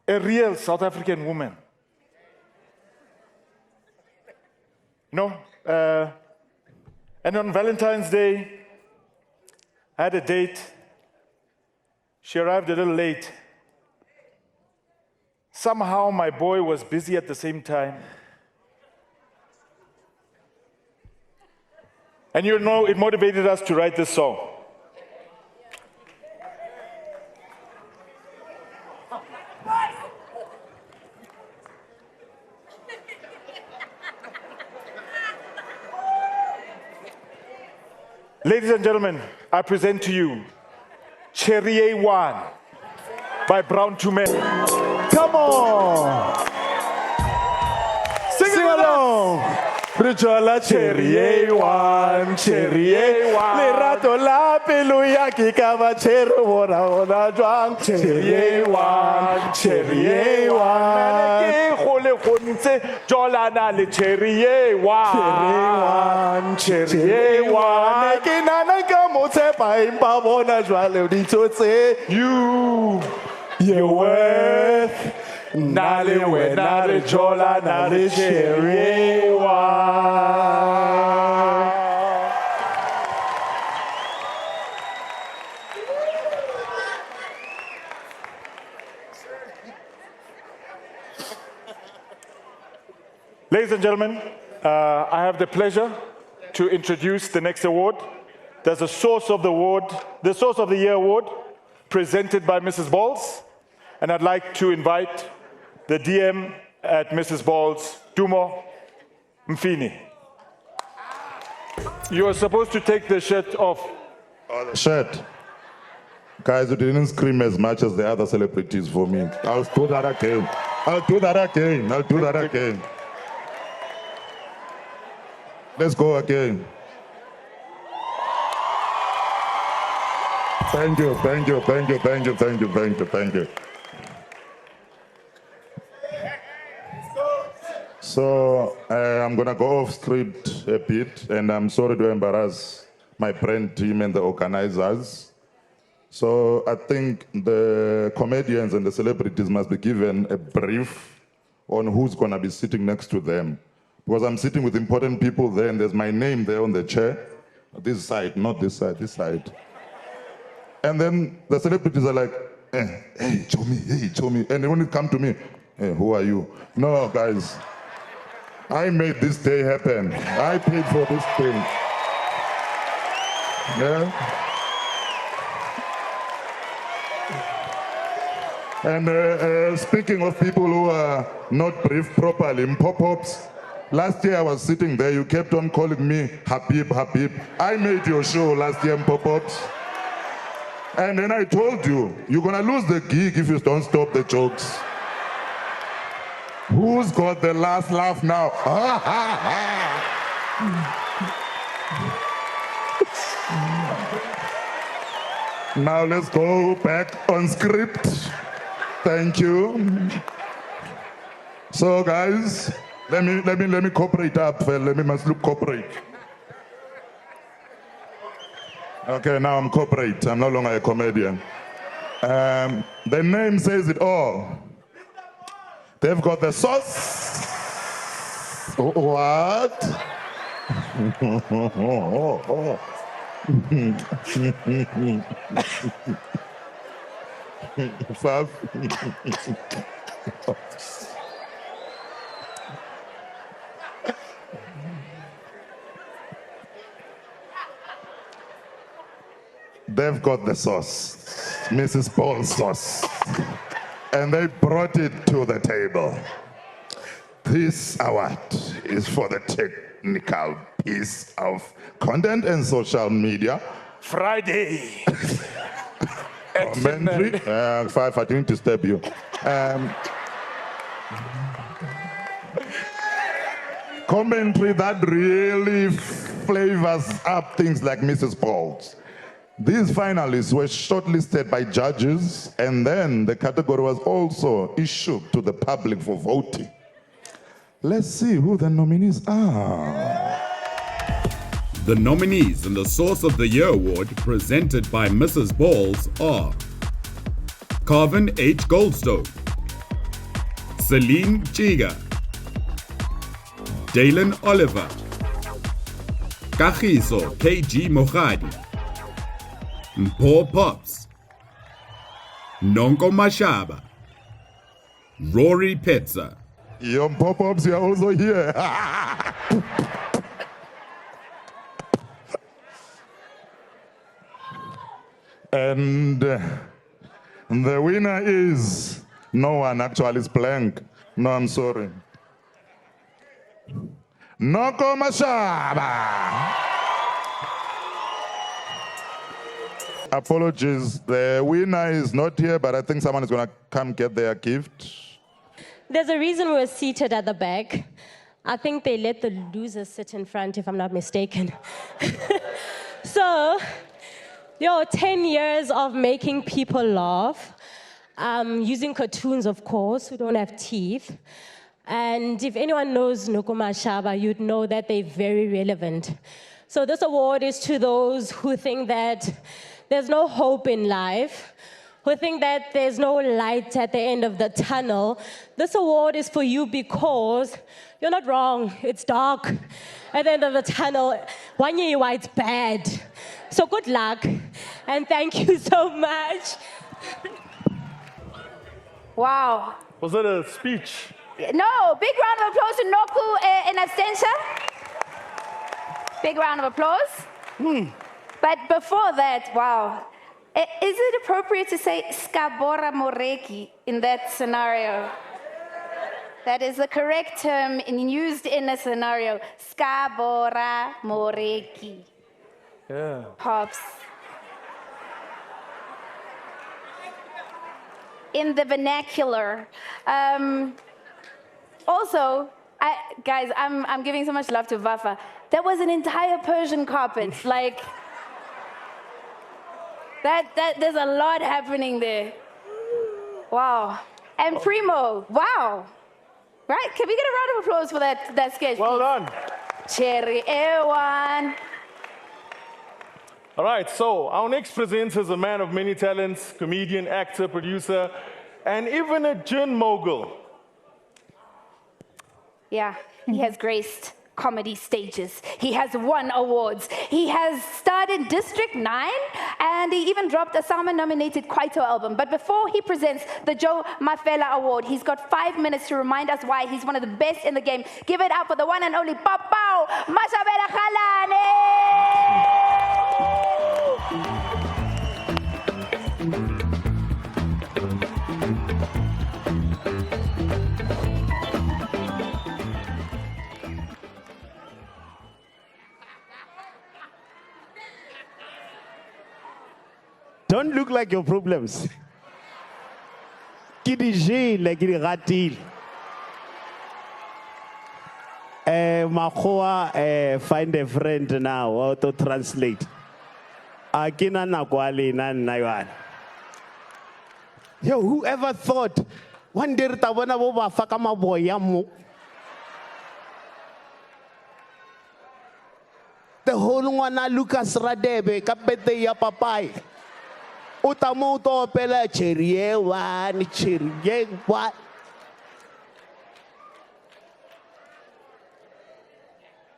a real South African woman. No? And on Valentine's Day, I had a date. She arrived a little late. Somehow my boy was busy at the same time. And you know, it motivated us to write this song. Ladies and gentlemen, I present to you Cherry A1 by Brown to Men. Come on! Sing along! Brijola cherry A1, cherry A1. Lerato la peluya ki kava cherry ora jwang. Cherry A1, cherry A1. Ke khole khontse jola na le cherry A1. Cherry A1. Ke nana ka motshepa impa bona jwale di tshotse. You're worth. Nale we nale jola nale cherry one. Ladies and gentlemen, I have the pleasure to introduce the next award. There's a Source of the Award, the Source of the Year Award, presented by Mrs. Balls, and I'd like to invite the DM at Mrs. Balls, Dumo Mfini. You are supposed to take the shirt off. Oh, the shirt. Guys, you didn't scream as much as the other celebrities for me. I'll do that again. I'll do that again. I'll do that again. Let's go again. Thank you, thank you, thank you, thank you, thank you, thank you, thank you. So I'm gonna go off script a bit, and I'm sorry to embarrass my brand team and the organizers. So I think the comedians and the celebrities must be given a brief on who's going to be sitting next to them. Because I'm sitting with important people there, and there's my name there on the chair. This side, not this side, this side. And then the celebrities are like, hey, Chomi. And then when it comes to me, hey, who are you? No, guys, I made this day happen. I paid for this thing. Yeah? And speaking of people who are not briefed properly, in pop-ups, last year I was sitting there, you kept on calling me Habib. I made your show last year in pop-ups. And then I told you, you're gonna lose the gig if you don't stop the jokes. Who's got the last laugh now? Now let's go back on script. Thank you. So guys, let me cooperate up. Let me must look cooperate. Okay, now I'm corporate. I'm no longer a comedian. The name says it all. They've got the sauce. What? Five. They've got the sauce, Mrs. Paul's sauce, and they brought it to the table. This award is for the technical piece of content and social media. Friday. Commentary. Five, I didn't disturb you. Commentary that really flavors up things like Mrs. Paul's. These finalists were shortlisted by judges, and then the category was also issued to the public for voting. Let's see who the nominees are. The nominees and the Source of the Year Award presented by Mrs. Balls are Carvin H. Goldstone, Celine Chiga, Dalen Oliver, Kagiso KG Mogadi, Mpho Pops, Nonko Mashaba, Rory Petza. Your pop-ups are also here. And the winner is, no one actually is blank. No, I'm sorry. Nonko Mashaba. Apologies, the winner is not here, but I think someone is going to come get their gift. There's a reason we're seated at the back. I think they let the losers sit in front, if I'm not mistaken. So, 10 years of making people laugh, using cartoons, of course, who don't have teeth. And if anyone knows Nonko Mashaba, you'd know that they're very relevant. So this award is to those who think that there's no hope in life, who think that there's no light at the end of the tunnel. This award is for you because you're not wrong. It's dark at the end of the tunnel. One year it's bad. So good luck, and thank you so much. Wow. Was that a speech? No, big round of applause to Noku in abstention. Big round of applause. But before that, wow. Is it appropriate to say Skabora Moreki in that scenario? That is the correct term used in a scenario. Skabora Moreki. Yeah. Pops. In the vernacular. Also, guys, I'm giving so much love to Vafa. That was an entire Persian carpet. Like, there's a lot happening there. Wow. And Primo, wow. Right? Can we get a round of applause for that sketch? Well done. Cherry Ewan. All right, so our next presenter is a man of many talents, comedian, actor, producer, and even a gin mogul. Yeah, he has graced comedy stages. He has won awards. He has starred in District 9, and he even dropped a Sama-nominated Kwaito album. But before he presents the Joe Mafela Award, he's got 5 minutes to remind us why he's one of the best in the game. Give it up for the one and only Papao Mashabela Khalane! Don't look like your problems. Ki di jele, ki di ratile. Makgowa, find a friend now, auto translate. Akina nakwali na naywan. Yo, whoever thought one day tabona bo ba faka maboya mo. The whole one Lucas Radebe kapete ya papai. Utamo to pela cherie one cherie what?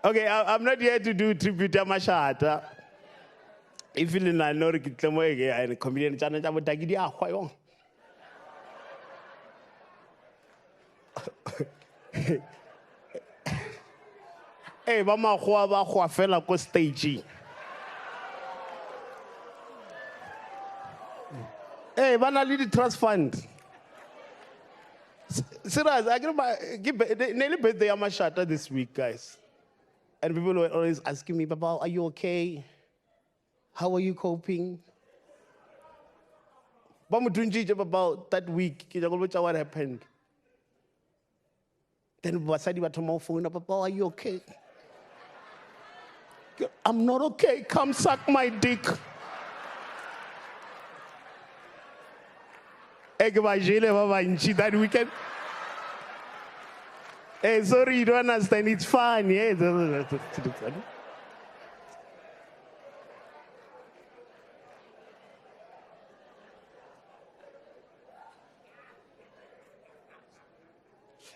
Okay, I'm not here to do tribute to Mashata. If you know, I know the comedian channel, I would take it out. Hey, Mama, who fell on stage. Hey, Bana lead the trust fund. Serious, I give nearly birthday Mashata this week, guys. And people were always asking me, Baba, are you okay? How are you coping? But I'm doing about that week. What happened? Then Basadi was on my phone, Baba, are you okay? I'm not okay. Come suck my dick. That weekend. Hey, sorry, you don't understand. It's fun. Yeah.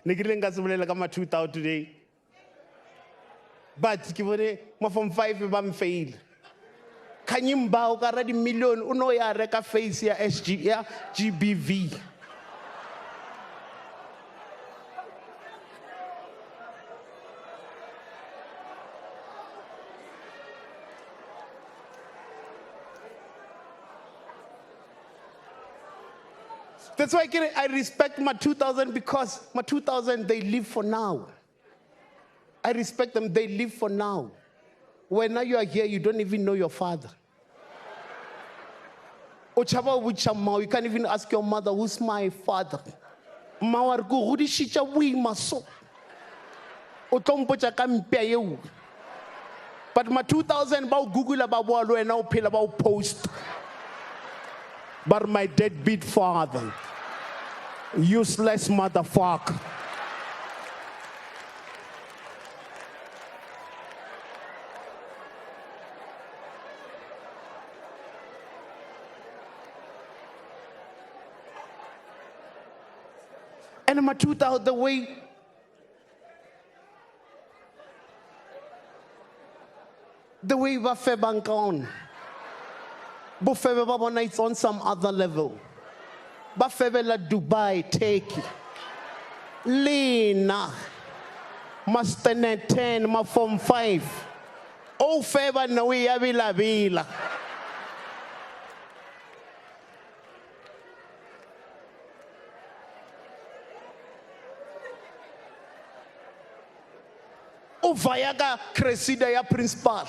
Nikilenga sibulela kama 2,000 today. But kibone ma from 5 ba fail. Kanyimba o ka ra di million uno ya reka face ya SG ya GBV. That's why I respect my 2,000 because my 2,000, they live for now. I respect them, they live for now. When now you are here, you don't even know your father. You can't even ask your mother, who's my father? But my 2,000 about Google about what and now pill about post. But my deadbeat father, useless motherfucker. And my 2,000, the way Bafebank on. Bufebe it's on some other level. Bafebe la Dubai take Lena Masternet 10 ma form 5. Oh feba na we avila vila. Oh vayaga crescida ya principal.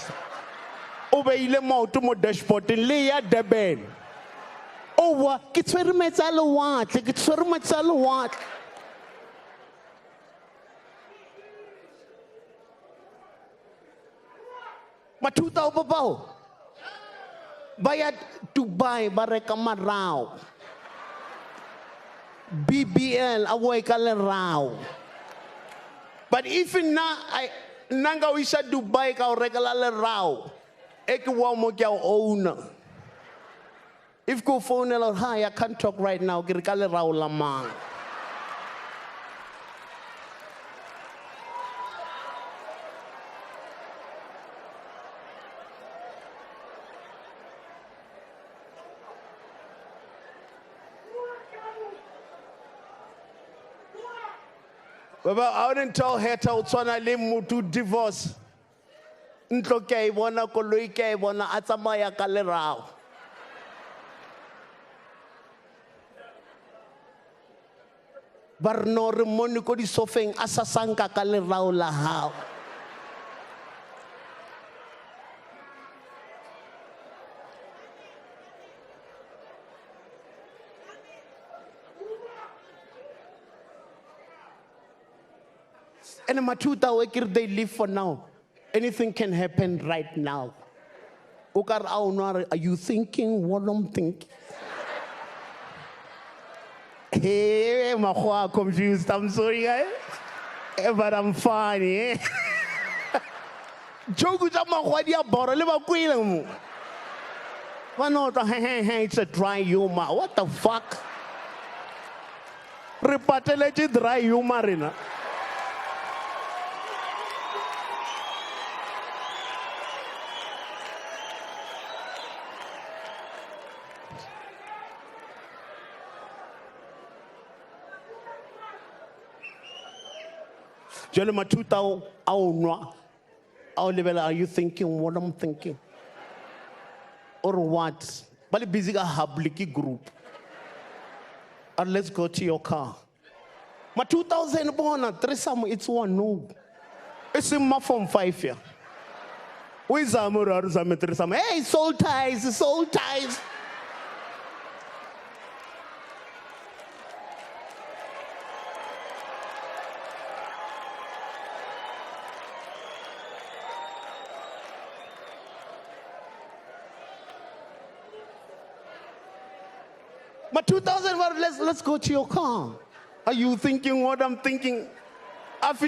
Obeile mauto mo dashboard le ya deben. Oh, kitwere metsalo wat, kitwere metsalo wat. Matuta babao. Bayad Dubai bareka marao. BBL away kalerao. But if na I nanga wisha Dubai ka regala rao. If go phone or hi, I can't talk right now. Baba, I wouldn't tell her to tshwana le motho divorce. Ntlo ke a e bona koloi ke a e bona a tsamaya ka lerao. Ba re no re mone ko disofeng a sa sanka ka lerao la hao. And Matuta, where they live for now. Anything can happen right now. Are you thinking what I'm thinking? Hey, I'm confused. I'm sorry, guys. But I'm funny. Joke it's a dry humor. What the fuck? Repateleji dry humor. Are you thinking what I'm thinking? Or what? But busy a habliki group. And let's go to your car. My 2000 born at Tresam, it's one no. It's in my phone 5 years. Where's Amur? Hey, soul ties, soul ties. But 2000, let's go to your car. Are you thinking what I'm thinking? What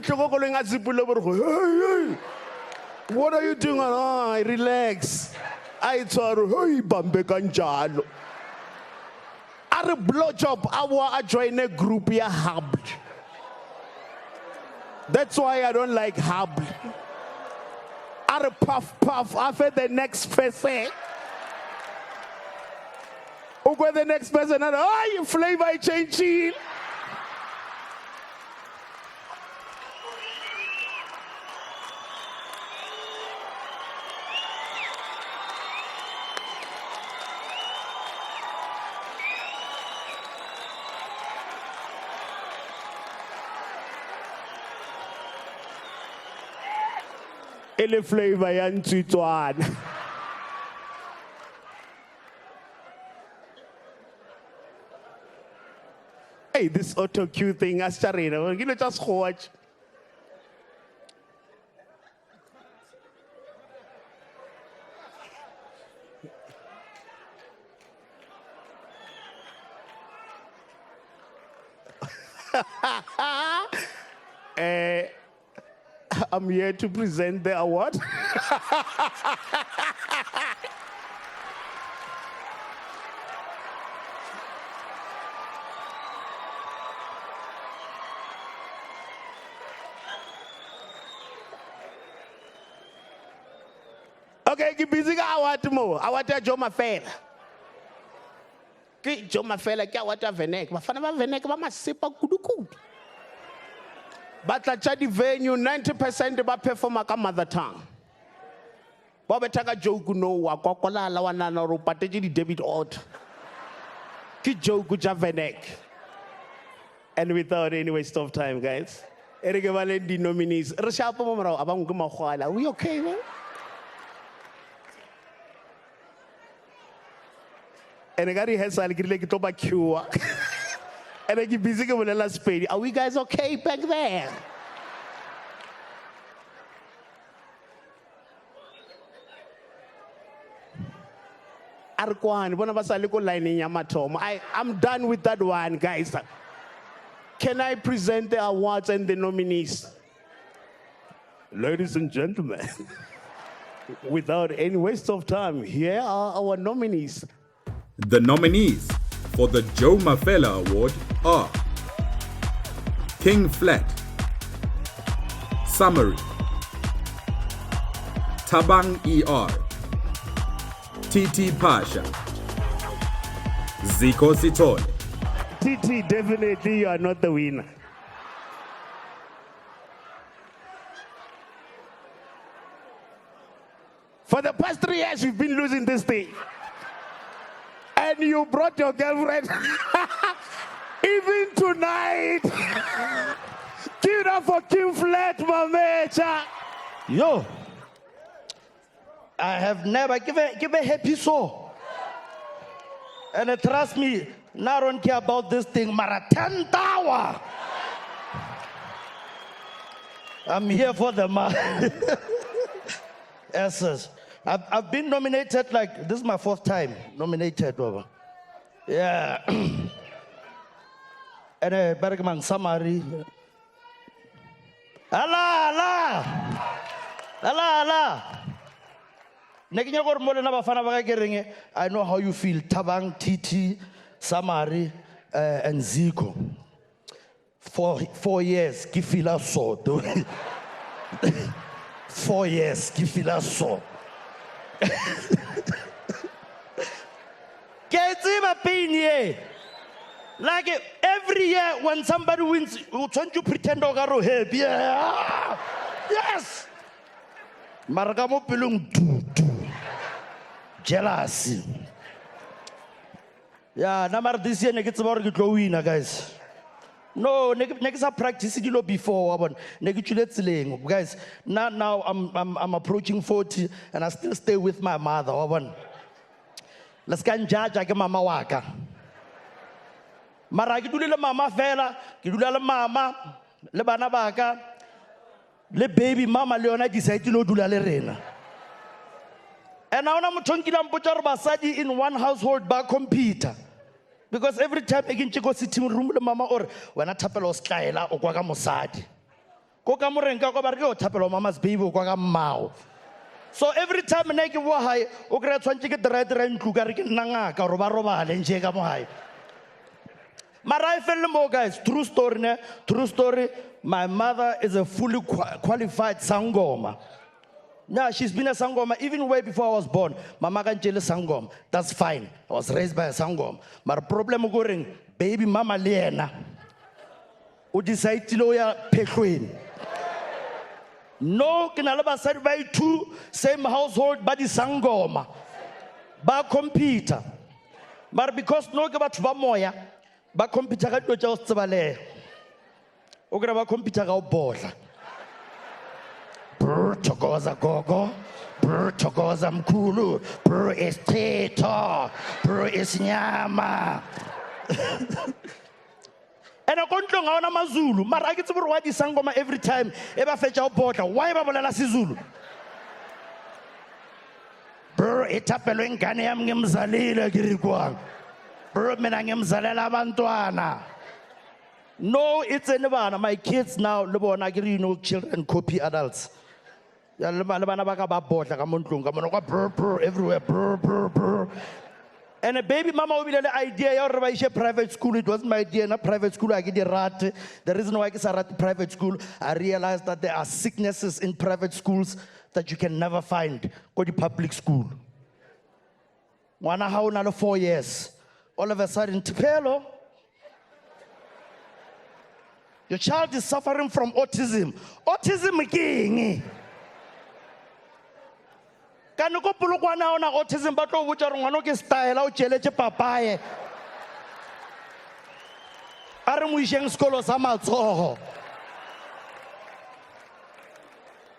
are you doing? I relax. I told hey, Bambe Kanjalo. At a blowjob, I join a group here, hub. That's why I don't like hub. At a puff, after the next person. Who the next person? Oh, you flavor change. Ele flavor yan tuan. Hey, this auto cue thing, Astarina, you know, just watch. I'm here to present the award. Okay, ke busy ka award mo. Award ya Joe Mafela. Ke Joe Mafela ke award ya Venek. Bafana ba Venek ba masipa kudu. Ba tla tsa di venue 90% ba performa ka mother tongue. Ba betaka joke no wa kokola la wana na ro patetse di debit order. Ke joke ja Venek. And without any waste of time, guys. Ereke vale di nominees. Re shapa mo mara abang ke magwala. We okay, man? And I got rehearsal, I get like to queue. And I get busy with the last page. Are we guys okay back there? Arkwan, one of us are little line in Yamatom. I'm done with that one, guys. Can I present the awards and the nominees? Ladies and gentlemen, without any waste of time, here are our nominees. The nominees for the Joe Mafela Award are King Flat, Summary, Tabang ER, TT Pasha, Zico Sitole. TT, definitely you are not the winner. For the past 3 years, you've been losing this thing. And you brought your girlfriend. Even tonight. Give it up for Kim Flat, my major. Yo. I have never give a happy soul. And trust me, now I don't care about this thing. Mara 10 hour. I'm here for the man. Yes, I've been nominated, like, this is my 4th time nominated. Yeah. And Bergman summary. Allah. I know how you feel. Tabang, Titi, Samari, and Zico. 4 years, Kifila so. 4 years, Kifila so. Like every year when somebody wins, you try to pretend to go happy. Yeah. Yes. Maragamo pelung jealousy. Yeah, number this year next about to go win, guys. No, next I practice it before. Guys, now I'm approaching 40 and I still stay with my mother. Let's go and judge like mama waka. Mara le mama fela, le mama, le bana baka, le baby mama leona decide to dula le rena. And now I'm talking about basadi in one household by computer. Because every time again go sitting room le mama or when I tapelo style o kwa ka mosadi. Ko ka morenka go ba re o tapelo mama's baby o kwa ka mmao. So every time I go high, o kry tshwantse ke dra ntlu ka re ke nanga ka roba le nje ka mo high. Mara more guys, true story, ne? True story. My mother is a fully qualified sangoma. Now she's been a sangoma even way before I was born. Mama can tell sangom. That's fine. I was raised by a sangom. But problem going, baby mama Liena. Who decide to lawyer Pequin. No, can alaba said by 2 same household, but the sangoma. Ba computer. But because no about moya. Ba computer ga tlo tsa tsebale o kra ba computer ga o botla thokoza gogo thokoza mkhulu estheto esinyama and a kontlo ga ona mazulu mara ke tsebore wa di sangoma every time e ba fetša o botla why ba bolela sizulu etapelo engane yami ngemzalile ke re kwang no, it's anybody. My kids now, you know, children copy adults. Everywhere. And a baby mama will be the idea of private school. It wasn't my idea, not private school. I get a rat. The reason why I get a rat private school, I realized that there are sicknesses in private schools that you can never find. Go to public school. 4 years. All of a sudden, Tupelo, your child is suffering from autism. Autism king. Can you go pull one on autism, but which are one of style out cheleche papaye? Aren't we young scholars?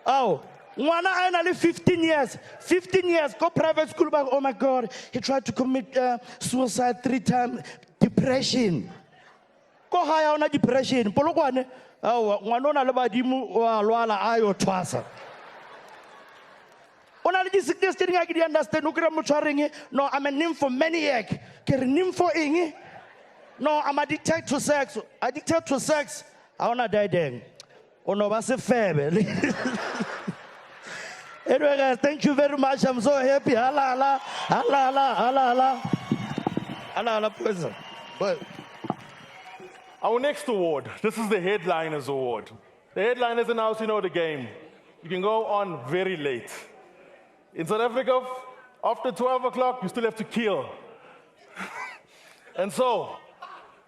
Oh, one only 15 years. 15 years, go private school back. Oh my God, he tried to commit suicide 3 times. Depression. Go higher on a depression. Polokwane. Oh, one on a labadimu or Luala ayo twasa. Only this sickness thing I can understand. No, I'm a nymphomaniac. Can nympho ingi? No, I'm addicted to sex. Addicted to sex. I wanna die then. Oh no, that's a fair. Anyway, guys, thank you very much. I'm so happy. Allah, person. But our next award, this is the Headliners Award. The Headliners announce, you know, the game. You can go on very late. In South Africa, after 12 o'clock, you still have to kill. And so,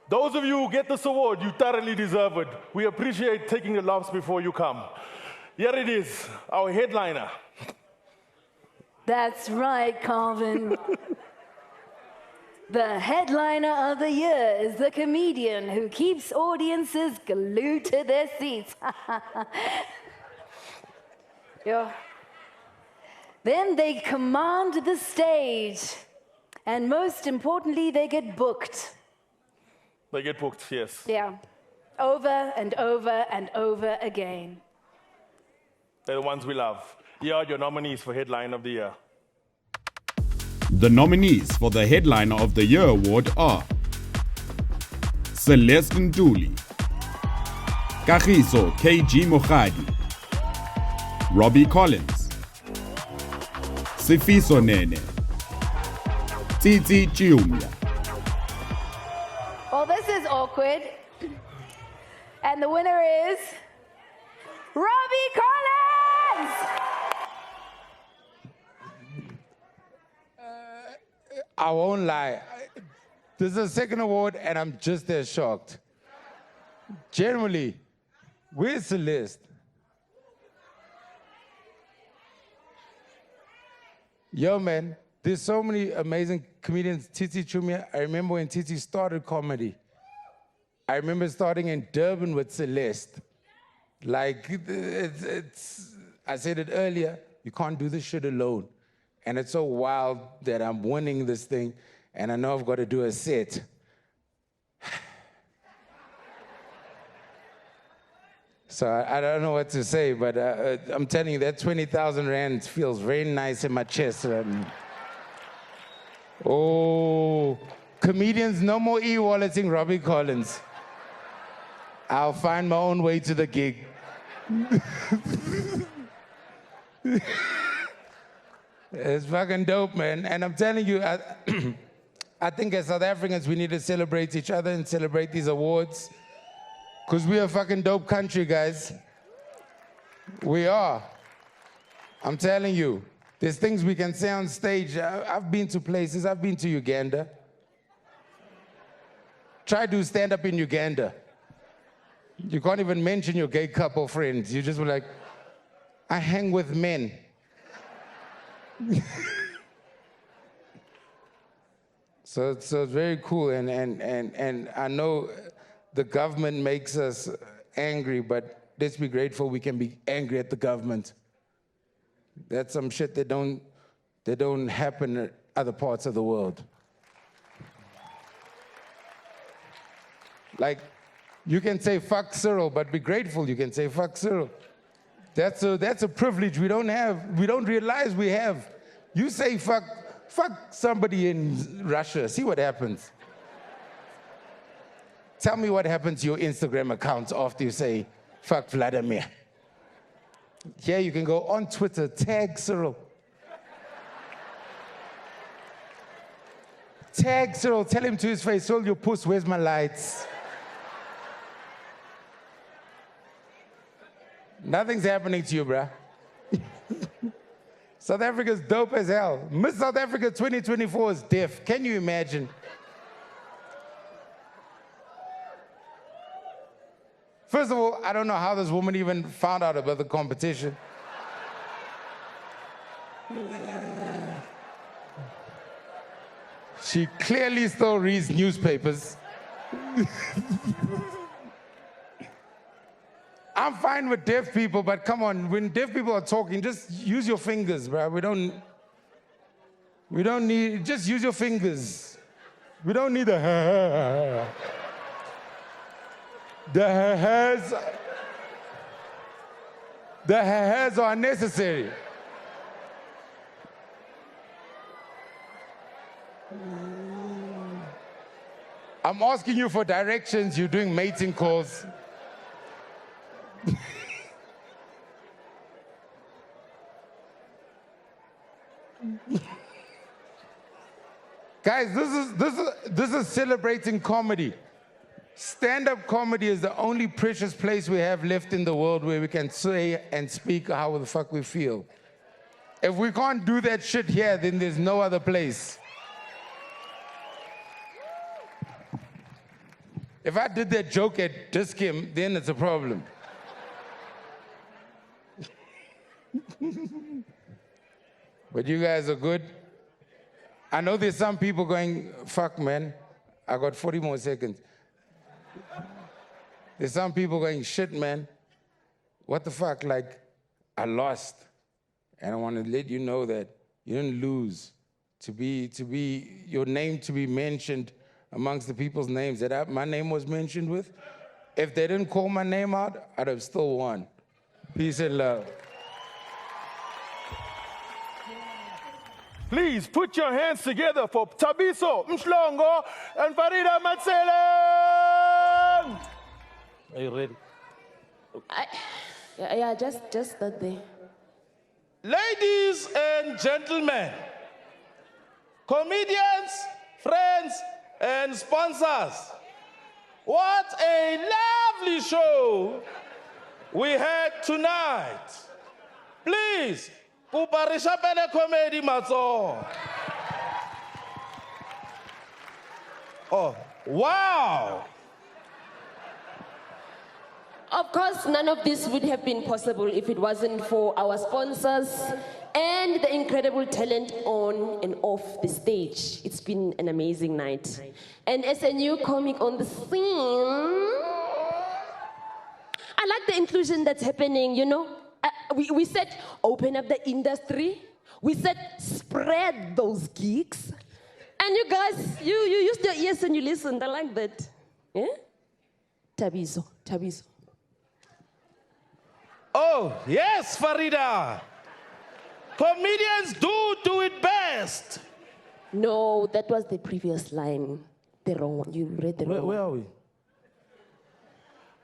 those of you who get this award, you thoroughly deserve it. We appreciate taking the laughs before you come. Here it is, our headliner. That's right, Calvin. The headliner of the year is the comedian who keeps audiences glued to their seats. Yeah. Then they command the stage. And most importantly, they get booked. They get booked, yes. Yeah. Over and over and over again. They're the ones we love. Here are your nominees for Headline of the Year. The nominees for the Headliner of the Year award are Celeste Ntuli, Kagiso KG Mogadi, Robbie Collins, Sifiso Nene, Titi Chiumya. Well, this is awkward. And the winner is Robbie Collins! I won't lie. This is the second award, and I'm just as shocked. Generally, where's Celeste? Yo, man, there's so many amazing comedians. Titi Chumia, I remember when Titi started comedy. I remember starting in Durban with Celeste. Like, I said it earlier, you can't do this shit alone. And it's so wild that I'm winning this thing, and I know I've got to do a set. So I don't know what to say, but I'm telling you, that 20,000 rand feels very nice in my chest. Oh, comedians, no more e-walleting Robbie Collins. I'll find my own way to the gig. It's fucking dope, man. And I'm telling you, I think as South Africans, we need to celebrate each other and celebrate these awards. Because we're a fucking dope country, guys. We are. I'm telling you, there's things we can say on stage. I've been to places. I've been to Uganda. Try to stand up in Uganda. You can't even mention your gay couple friends. You just were like, I hang with men. So it's very cool, and I know the government makes us angry, but let's be grateful we can be angry at the government. That's some shit that don't happen in other parts of the world. Like, you can say fuck Cyril, but be grateful you can say fuck Cyril. That's a privilege we don't have. We don't realize we have. You say fuck somebody in Russia, see what happens. Tell me what happens to your Instagram account after you say fuck Vladimir. Yeah, you can go on Twitter, tag Cyril. Tag Cyril, tell him to his face, Cyril, your puss, where's my lights? Nothing's happening to you, bruh. South Africa's dope as hell. Miss South Africa 2024 is deaf. Can you imagine? First of all, I don't know how this woman even found out about the competition. She clearly still reads newspapers. I'm fine with deaf people, but come on, when deaf people are talking, just use your fingers, bro. We don't need, just use your fingers. We don't need the hairs are unnecessary. I'm asking you for directions, you're doing mating calls. Guys, this is celebrating comedy. Stand-up comedy is the only precious place we have left in the world where we can say and speak how the fuck we feel. If we can't do that shit here, then there's no other place. If I did that joke at Diskim, then it's a problem. But you guys are good. I know there's some people going, fuck, man. I got 40 more seconds. There's some people going, shit, man. What the fuck? Like, I lost. And I want to let you know that you didn't lose. To be your name to be mentioned amongst the people's names that my name was mentioned with, if they didn't call my name out, I'd have still won. Peace and love. Please put your hands together for Thabiso Mhlongo and Farida Matselang. Are you ready? Yeah, just that there. Ladies and gentlemen, comedians, friends, and sponsors, what a lovely show we had tonight. Please, Kuparisha Pele Comedy Matso. Oh, wow. Of course, none of this would have been possible if it wasn't for our sponsors and the incredible talent on and off the stage. It's been an amazing night. And as a new comic on the scene, I like the inclusion that's happening, you know. We said open up the industry. We said spread those geeks. And you guys, you used your ears and you listened. I like that. Yeah? Thabiso. Oh, yes, Farida. Comedians do it best. No, that was the previous line. The wrong one. You read the wrong one. Where are we?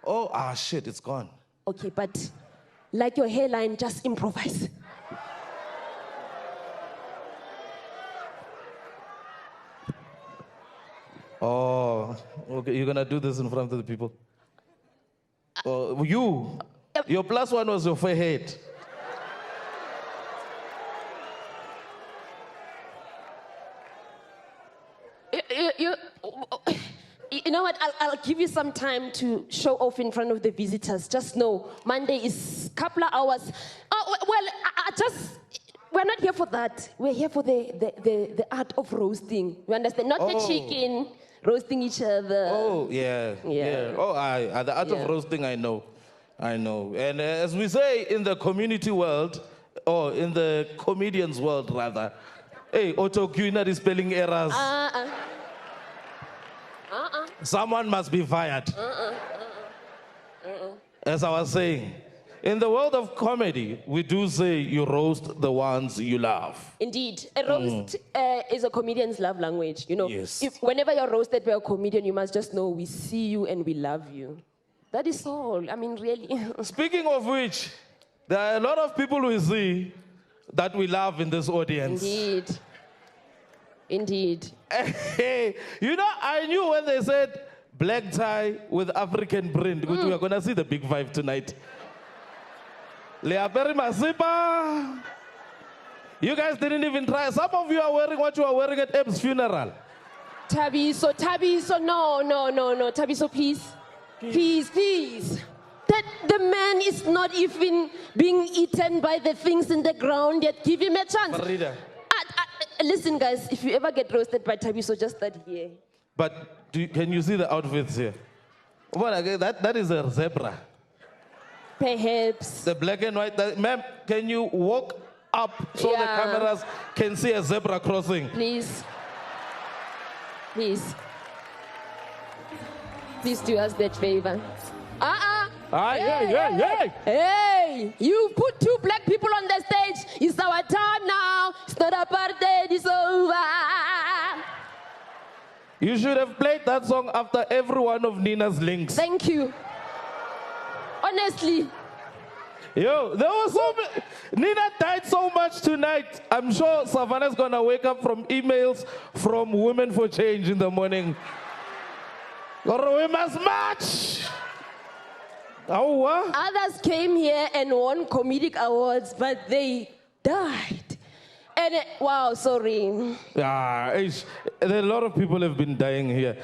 Oh, shit, it's gone. Okay, but like your hairline, just improvise. Oh, okay, you're gonna do this in front of the people? Your plus one was your forehead. You know what? I'll give you some time to show off in front of the visitors. Just know, Monday is a couple of hours. Oh, well, we're not here for that. We're here for the art of roasting. You understand? Not the chicken roasting each other. Oh, yeah. Oh, the art of roasting, I know. And as we say in the community world, or in the comedians world, rather, hey, auto-cue is spelling errors. Someone must be fired. As I was saying, in the world of comedy, we do say you roast the ones you love. Indeed. A roast is a comedian's love language. You know, Yes. Whenever you're roasted by a comedian, you must just know we see you and we love you. That is all. I mean, really. Speaking of which, there are a lot of people we see that we love in this audience. Indeed. Hey, you know, I knew when they said black tie with African print, we are going to see the big five tonight. Leaperi Masipa. You guys didn't even try. Some of you are wearing what you are wearing at Eb's funeral. Thabiso, no. Thabiso, please. Please. That the man is not even being eaten by the things in the ground yet. Give him a chance. Farida. Listen, guys, if you ever get roasted by Thabiso, just start here. But can you see the outfits here? Well, that is a zebra. Perhaps. The black and white. Ma'am, can you walk up so the cameras can see a zebra crossing? Please do us that favor. Hey, you put two black people on the stage. It's our time now. It's not apartheid, it's over. You should have played that song after every one of Nina's links. Thank you. Honestly. Yo, there was so many. Nina died so much tonight. I'm sure Savannah's gonna wake up from emails from Women for Change in the morning. Or we must march. Others came here and won comedic awards, but they died. And wow, sorry. Yeah, a lot of people have been dying here.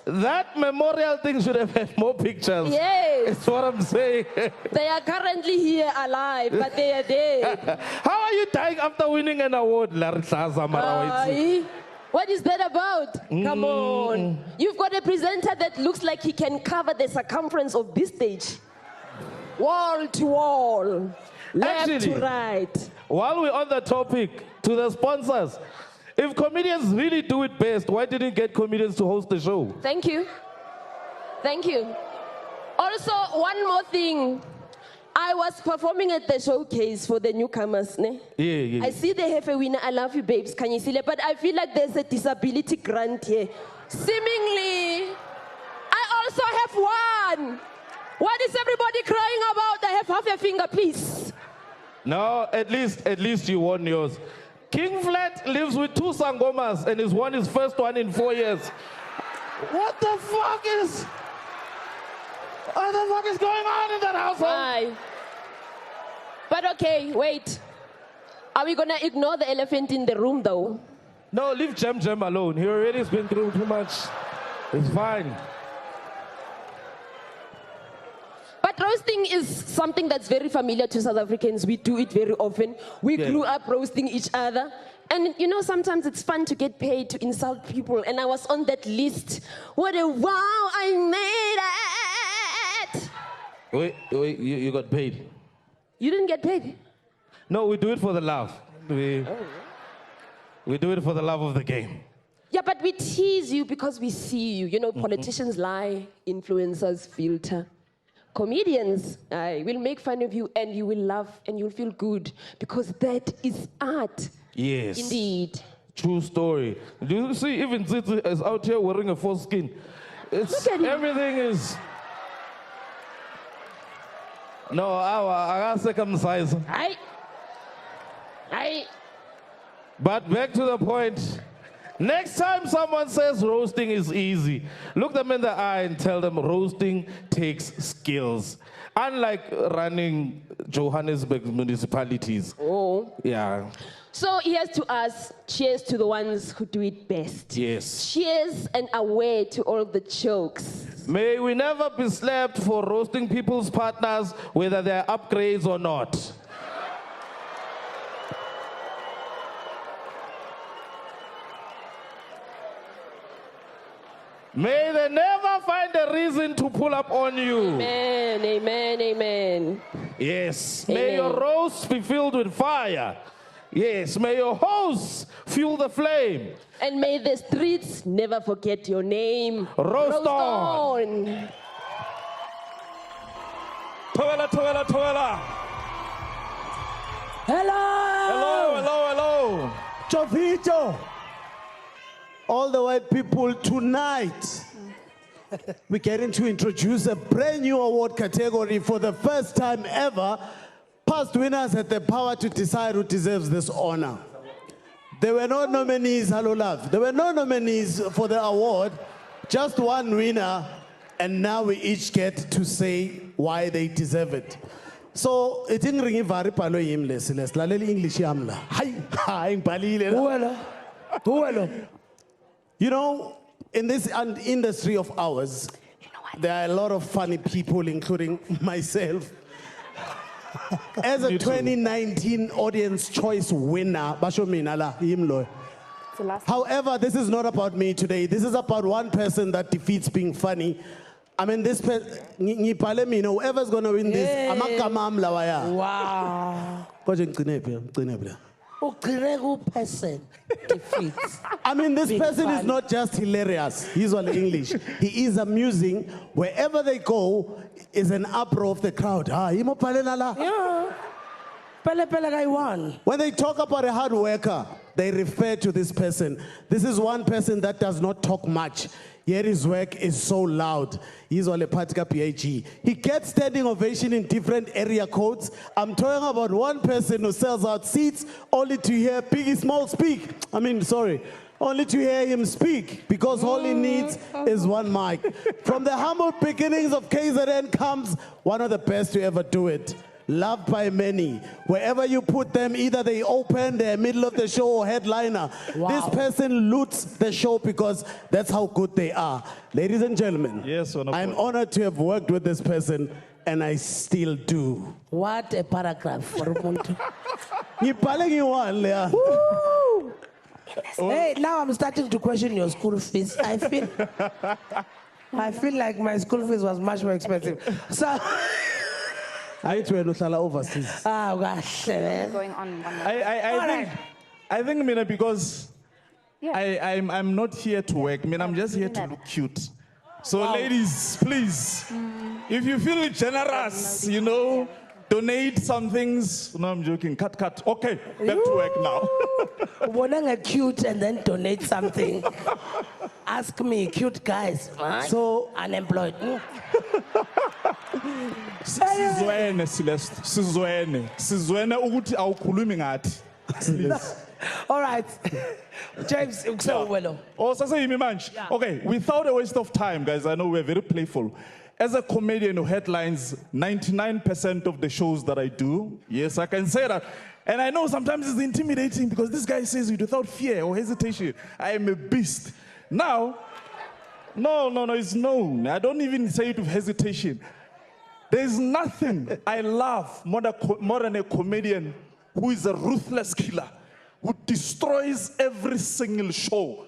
That memorial thing should have had more pictures. Yes. That's what I'm saying. They are currently here alive, but they are dead. How are you dying after winning an award, Larry Marawaitsi? What is that about? Come on. You've got a presenter that looks like he can cover the circumference of this stage. Wall to wall. Left to right. While we're on the topic, to the sponsors, if comedians really do it best, why didn't you get comedians to host the show? Thank you. Thank you. Also, one more thing. I was performing at the showcase for the newcomers. Ne? Yeah. I see they have a winner. I love you, babes. Can you see that? But I feel like there's a disability grant here. Seemingly, I also have one. What is everybody crying about? I have half a finger, please. No, at least you won yours. King Flat lives with 2 sangomas and he's won his first one in 4 years. What the fuck is going on in that household? Why? But okay, wait. Are we gonna ignore the elephant in the room though? No, leave Jam alone. He already's been through too much. It's fine. But roasting is something that's very familiar to South Africans. We do it very often. We grew up roasting each other. And you know, sometimes it's fun to get paid to insult people. And I was on that list. What a wow, I made it! Wait, you got paid? You didn't get paid? No, we do it for the love. We do it for the love of the game. Yeah, but we tease you because we see you. You know, politicians lie, influencers filter. Comedians will make fun of you and you will laugh and you'll feel good because that is art. Yes. Indeed. True story. Do you see even Tsitsi is out here wearing a foreskin? It's everything is. No, I got circumcised. But back to the point. Next time someone says roasting is easy, look them in the eye and tell them roasting takes skills. Unlike running Johannesburg municipalities. Oh. Yeah. So here's to us. Cheers to the ones who do it best. Yes. Cheers and away to all the jokes. May we never be slapped for roasting people's partners, whether they're upgrades or not. May they never find a reason to pull up on you. Amen, amen, amen. Yes. Amen. May your roast be filled with fire. Yes. May your hosts fuel the flame. And may the streets never forget your name. Roast on. Toela, toela, toela. Hello. Chovito. All the white people, tonight we're getting to introduce a brand new award category for the first time ever. Past winners had the power to decide who deserves this honor. There were no nominees, hello love. There were no nominees for the award, just one winner, and now we each get to say why they deserve it. So, it didn't ring very palo imless, la English yamla. Hi, you know, in this industry of ours, there are a lot of funny people, including myself. As a 2019 Audience Choice winner, however, this is not about me today. This is about one person that defeats being funny. I mean, this person, whoever's going to win this, wow. Person defeats. I mean, this person is not just hilarious. He's all English. He is amusing. Wherever they go, is an uproar of the crowd. Yeah. When they talk about a hard worker, they refer to this person. This is one person that does not talk much, yet his work is so loud. He's on a particular PhD. He gets standing ovation in different area codes. I'm talking about one person who sells out seats only to hear Biggie Small speak. Only to hear him speak, because all he needs is one mic. From the humble beginnings of KZN comes one of the best to ever do it. loved by many. Wherever you put them, either they open, they're middle of the show or headliner. Wow. This person loots the show because that's how good they are. Ladies and gentlemen, Yes, I'm honored to have worked with this person, and I still do. What a paragraph for umuntu. Woo! Hey, now I'm starting to question your school fees. I feel like my school fees was much more expensive. So I too uhlala overseas. gosh. Going on one more. I think, Mina, because Yeah. I'm not here to work. I mean, I'm just here to look cute. So, ladies, please, if you feel generous, you know, donate some things. No, I'm joking. Cut. Okay, back to work now. Wanna cute and then donate something. Ask me, cute guys. Right? So unemployed. Sizwene Celeste. Sizwene ukuthi awukhulumi ngathi. All right. James, well. Oh, saseyimi manje. Okay, without a waste of time, guys, I know we're very playful. As a comedian who headlines 99% of the shows that I do, yes, I can say that. And I know sometimes it's intimidating because this guy says it without fear or hesitation. I am a beast. Now, no, it's known. I don't even say it with hesitation. There's nothing I love more than a comedian who is a ruthless killer, who destroys every single show.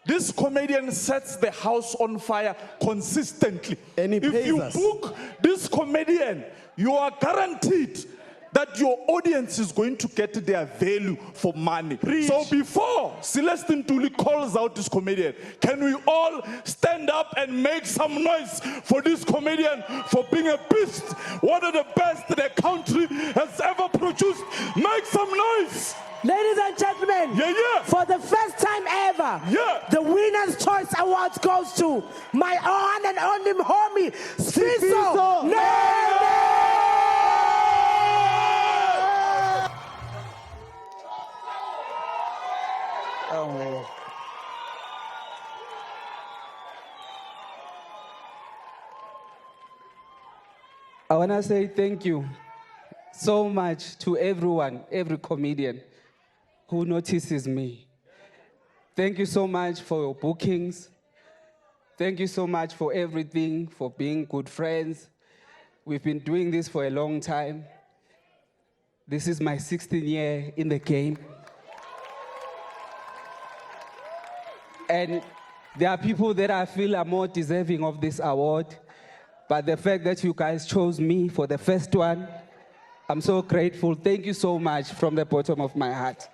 This comedian sets the house on fire consistently. And he if pays you us. book this comedian, you are guaranteed that your audience is going to get their value for money. So before Celestine Tuli calls out this comedian, can we all stand up and make some noise for this comedian for being a beast? One of the best the country has ever produced. Make some noise. Ladies and gentlemen, for the first time ever, the Winner's Choice Awards goes to my one and only homie, Sifiso Nene! Oh. I want to say thank you so much to everyone, every comedian who notices me. Thank you so much for your bookings. Thank you so much for everything, for being good friends. We've been doing this for a long time. This is my 16th year in the game. And there are people that I feel are more deserving of this award. But the fact that you guys chose me for the first one, I'm so grateful. Thank you so much from the bottom of my heart.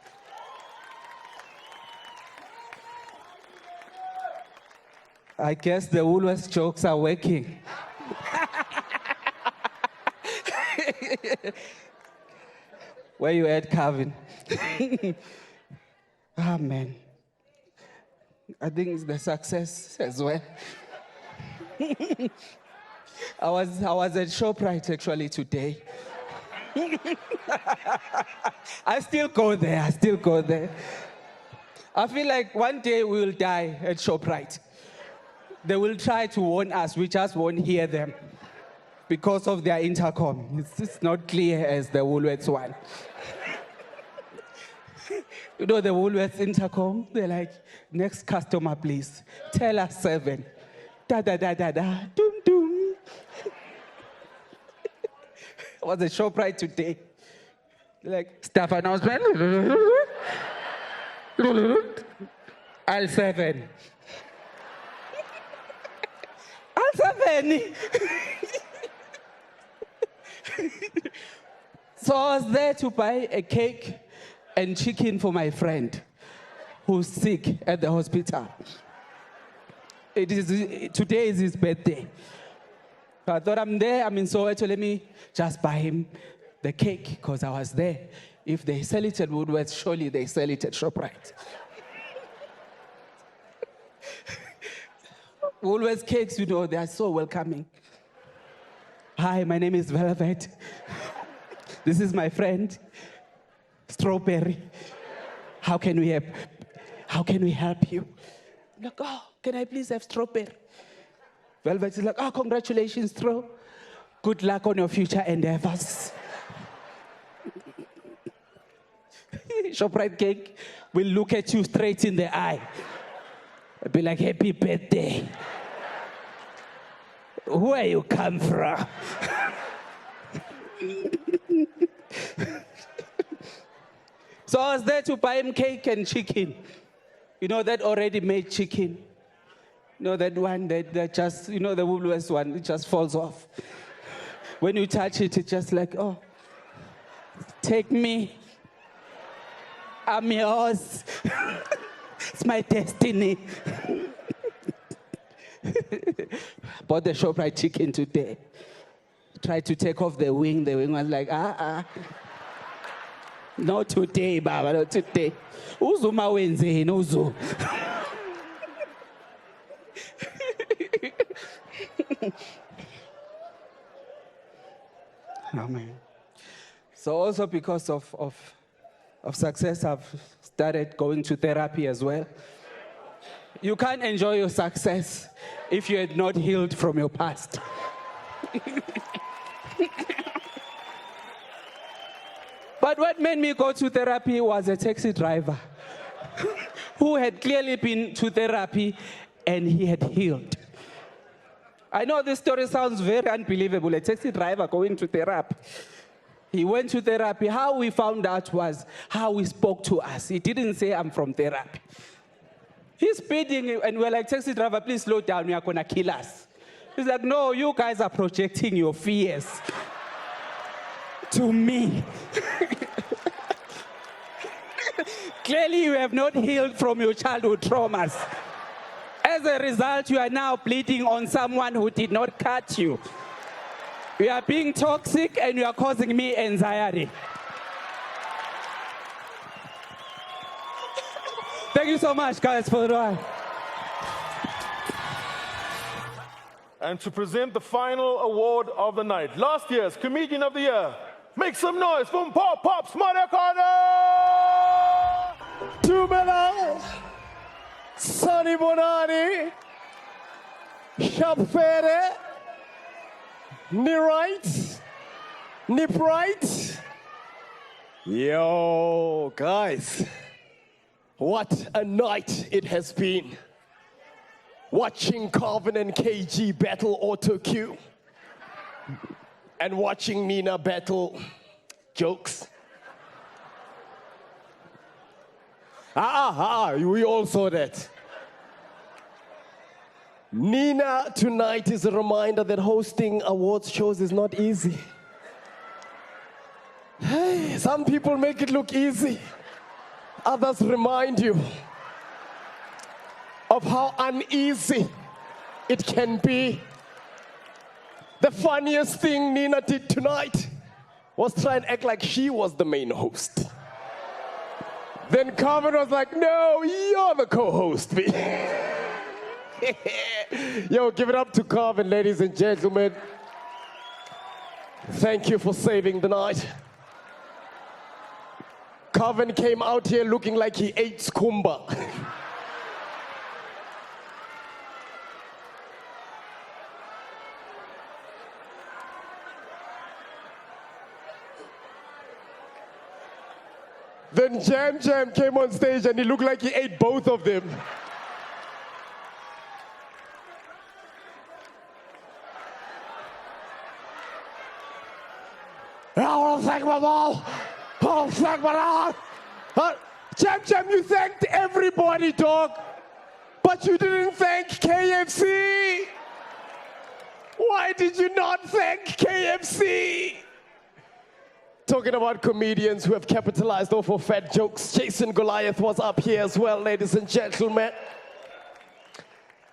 I guess the Woolworths jokes are working. Where you at, Calvin? Man. I think it's the success as well. I was at ShopRite actually today. I still go there. I feel like one day we will die at ShopRite. They will try to warn us, we just won't hear them because of their intercom. It's not clear as the Woolworths one. You know the Woolworths intercom? They're like, next customer, please. Tell us 7. Da-da-da-da-da, doom-doom. I was at ShopRite today. Like, staff announcement. Aisle 7. Aisle 7. So I was there to buy a cake and chicken for my friend who's sick at the hospital. Today is his birthday. So I thought I'm there, I'm in Soweto, let me just buy him the cake because I was there. If they sell it at Woolworths, surely they sell it at ShopRite. Woolworths cakes, you know, they are so welcoming. Hi, my name is Velvet. This is my friend, Strawberry. How can we help you? I'm like, oh, can I please have strawberry? Velvet is like, oh, congratulations, Stro. Good luck on your future endeavors. ShopRite cake will look at you straight in the eye. I'll be like, happy birthday. Where you come from? So I was there to buy him cake and chicken. You know, that already made chicken. You know, that one that just, you know, the Woolworths one, it just falls off. When you touch it, it's just like, oh, take me. I'm yours. It's my destiny. Bought the ShopRite chicken today. Tried to take off the wing. The wing was like, not today, Baba, not today. Uzuma wenze, uzu. Amen. So also because of success, I've started going to therapy as well. You can't enjoy your success if you had not healed from your past. But what made me go to therapy was a taxi driver who had clearly been to therapy and he had healed. I know this story sounds very unbelievable, a taxi driver going to therapy. He went to therapy. How we found out was how he spoke to us. He didn't say, I'm from therapy. He's speeding, and we're like, taxi driver, please slow down, you're gonna kill us. He's like, no, you guys are projecting your fears to me. Clearly, you have not healed from your childhood traumas. As a result, you are now bleeding on someone who did not cut you. You are being toxic and you are causing me anxiety. Thank you so much, guys, for the ride. And to present the final award of the night, last year's Comedian of the Year, make some noise from Pop Pop's Madekana! Tumela, Sonny Bonani, Shapfere, Ni right, Nip right. Yo, guys, what a night it has been. Watching Carvin and KG battle auto cue and watching Nina battle jokes. We all saw that. Nina tonight is a reminder that hosting awards shows is not easy. Hey, some people make it look easy. Others remind you of how uneasy it can be. The funniest thing Nina did tonight was try and act like she was the main host. Then Carmen was like, no, you're the co-host. Yo, give it up to Carmen, ladies and gentlemen. Thank you for saving the night. Carmen came out here looking like he ate skumba. Then Jam Jam came on stage and he looked like he ate both of them. I want to thank my mom. I want to thank my dad. Jam Jam, you thanked everybody, dog. But you didn't thank KFC. Why did you not thank KFC? Talking about comedians who have capitalized off of fat jokes, Jason Goliath was up here as well, ladies and gentlemen.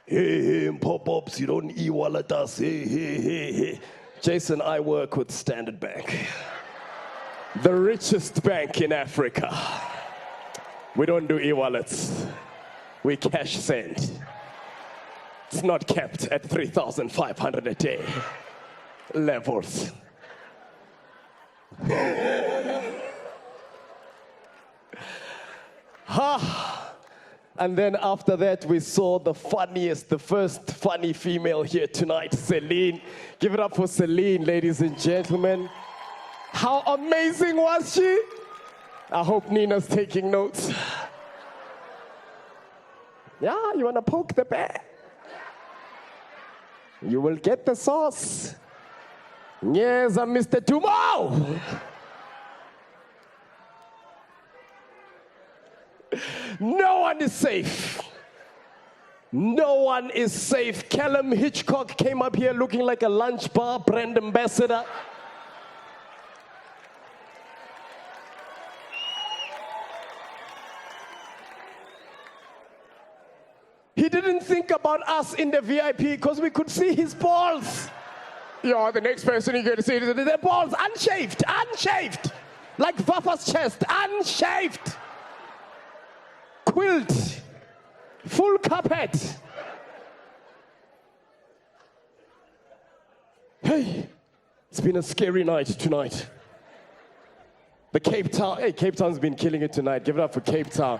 Hey, pop-ups, you don't e-wallet us. Hey. Jason, I work with Standard Bank, the richest bank in Africa. We don't do e-wallets. We cash send. It's not kept at 3,500 a day levels. And then after that, we saw the funniest, the first funny female here tonight, Celine. Give it up for Celine, ladies and gentlemen. How amazing was she? I hope Nina's taking notes. Yeah, you wanna poke the bear? You will get the sauce. Yes, I'm Mr. Tumo. No one is safe. No one is safe. Callum Hitchcock came up here looking like a lunch bar brand ambassador. He didn't think about us in the VIP because we could see his balls. Yeah, the next person you're going to see is their balls unshaved, unshaved. Like Vafa's chest, unshaved. Quilt, full carpet. Hey, it's been a scary night tonight. The Cape Town, hey, Cape Town's been killing it tonight. Give it up for Cape Town.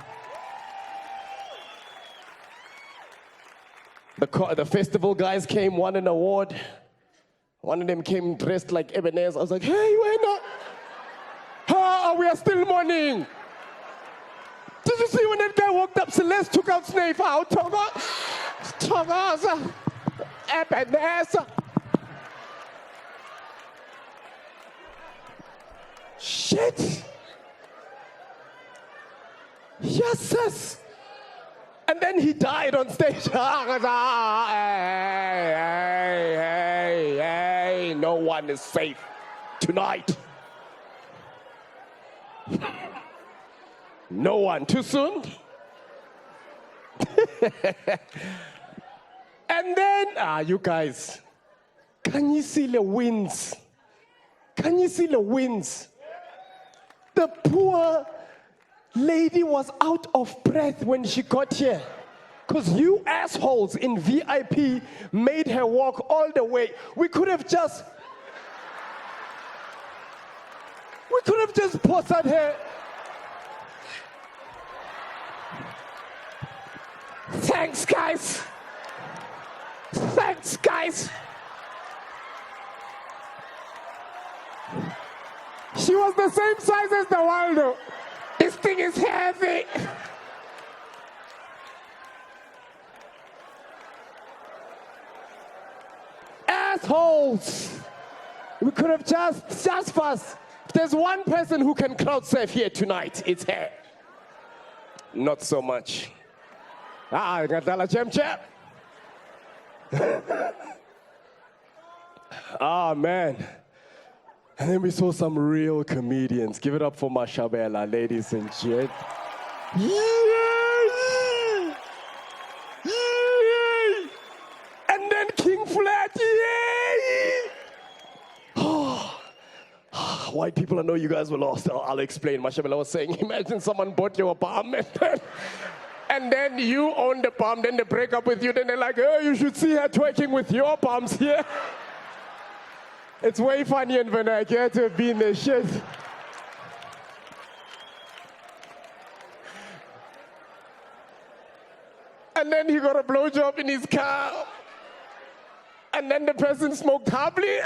The festival guys came, won an award. One of them came dressed like Ebenezer. I was like, hey, we're not. We are still mourning. Did you see when that guy walked up? Celeste took out Snape out. Thomas, Ebenezer. Shit. Yes. And then he died on stage. Hey, no one is safe tonight. No one. Too soon? And then, you guys, can you see the winds? Can you see the winds? The poor lady was out of breath when she got here. Because you assholes in VIP made her walk all the way. We could have just posted her. Thanks, guys. Thanks, guys. She was the same size as the Waldo. This thing is heavy. Assholes. We could have just fast. If there's one person who can crowd surf here tonight, it's her. Not so much. Ngadala Chemche. Man. And then we saw some real comedians. Give it up for Mashabela, ladies and gentlemen. Yeah. And then King Flat. White people, I know you guys were lost. I'll explain. Mashabela was saying, imagine someone bought you a palm and then you own the palm, then they break up with you, then they're like, oh, you should see her twerking with your palms here. It's way funnier than I care to be in the shit. And then he got a blowjob in his car. And then the person smoked happily.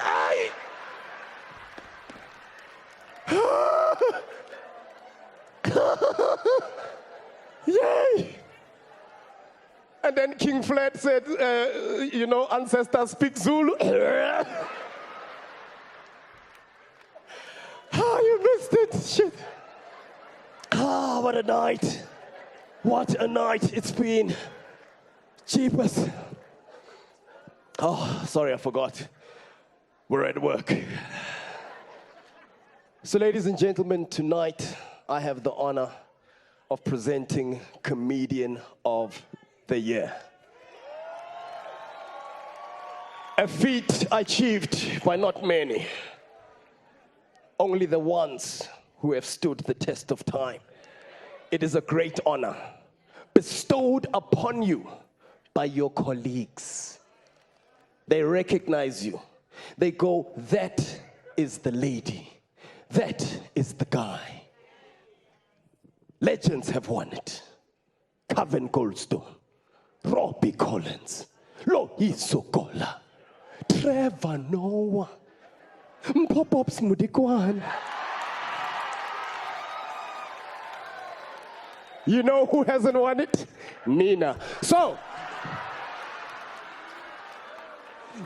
Yay! And then King Flat said, ancestors speak Zulu. You missed it. Shit. What a night. What a night it's been. Jeepers. Sorry, I forgot. We're at work. So, ladies and gentlemen, tonight I have the honor of presenting Comedian of the Year. A feat achieved by not many. Only the ones who have stood the test of time. It is a great honor bestowed upon you by your colleagues. They recognize you. They go, that is the lady. That is the guy. Legends have won it. Kevin Goldstone, Robbie Collins, Loyiso Gola, Trevor Noah, Pop-Ups Mudikwan. You know who hasn't won it? Nina. So,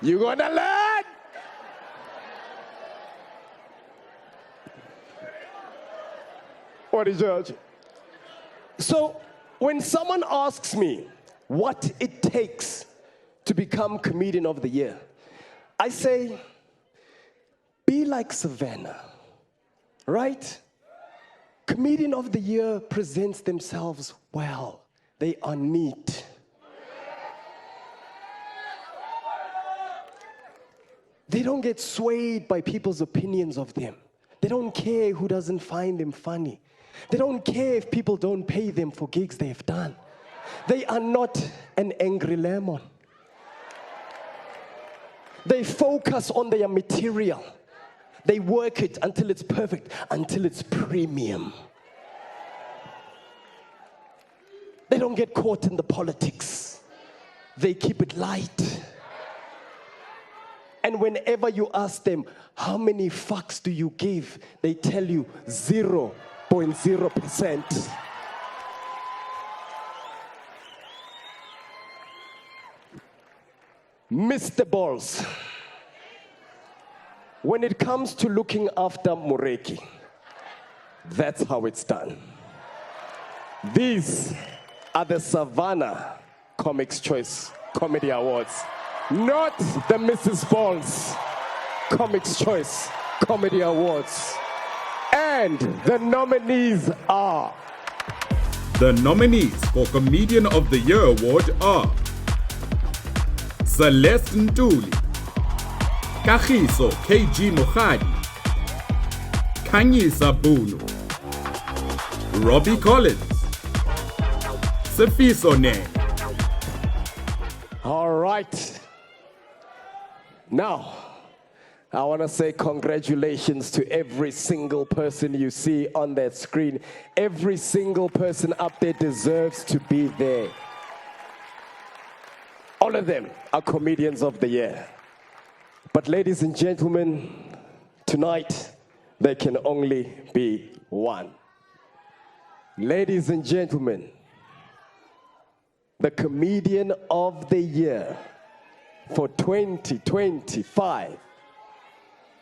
you're gonna learn. What is judge? So, when someone asks me what it takes to become Comedian of the Year, I say, be like Savannah, right? Comedian of the Year presents themselves well. They are neat. They don't get swayed by people's opinions of them. They don't care who doesn't find them funny. They don't care if people don't pay them for gigs they've done. They are not an angry lemon. They focus on their material. They work it until it's perfect, until it's premium. They don't get caught in the politics. They keep it light. And whenever you ask them, how many fucks do you give? They tell you 0.0%. Mr. Balls, when it comes to looking after Mureki, that's how it's done. These are the Savanna Comics Choice Comedy Awards, not the Mrs. Balls Comics Choice Comedy Awards. And the nominees are... The nominees for Comedian of the Year award are Celeste Ntuli, Kagiso KG Mogadi, Khanyisa Bunu, Robbie Collins, Sifiso Ne. All right. Now, I want to say congratulations to every single person you see on that screen. Every single person up there deserves to be there. All of them are Comedians of the Year. But ladies and gentlemen, tonight, there can only be one. Ladies and gentlemen, the Comedian of the Year for 2025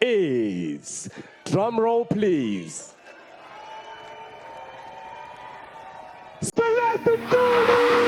is, drum roll please, Celeste Ntuli!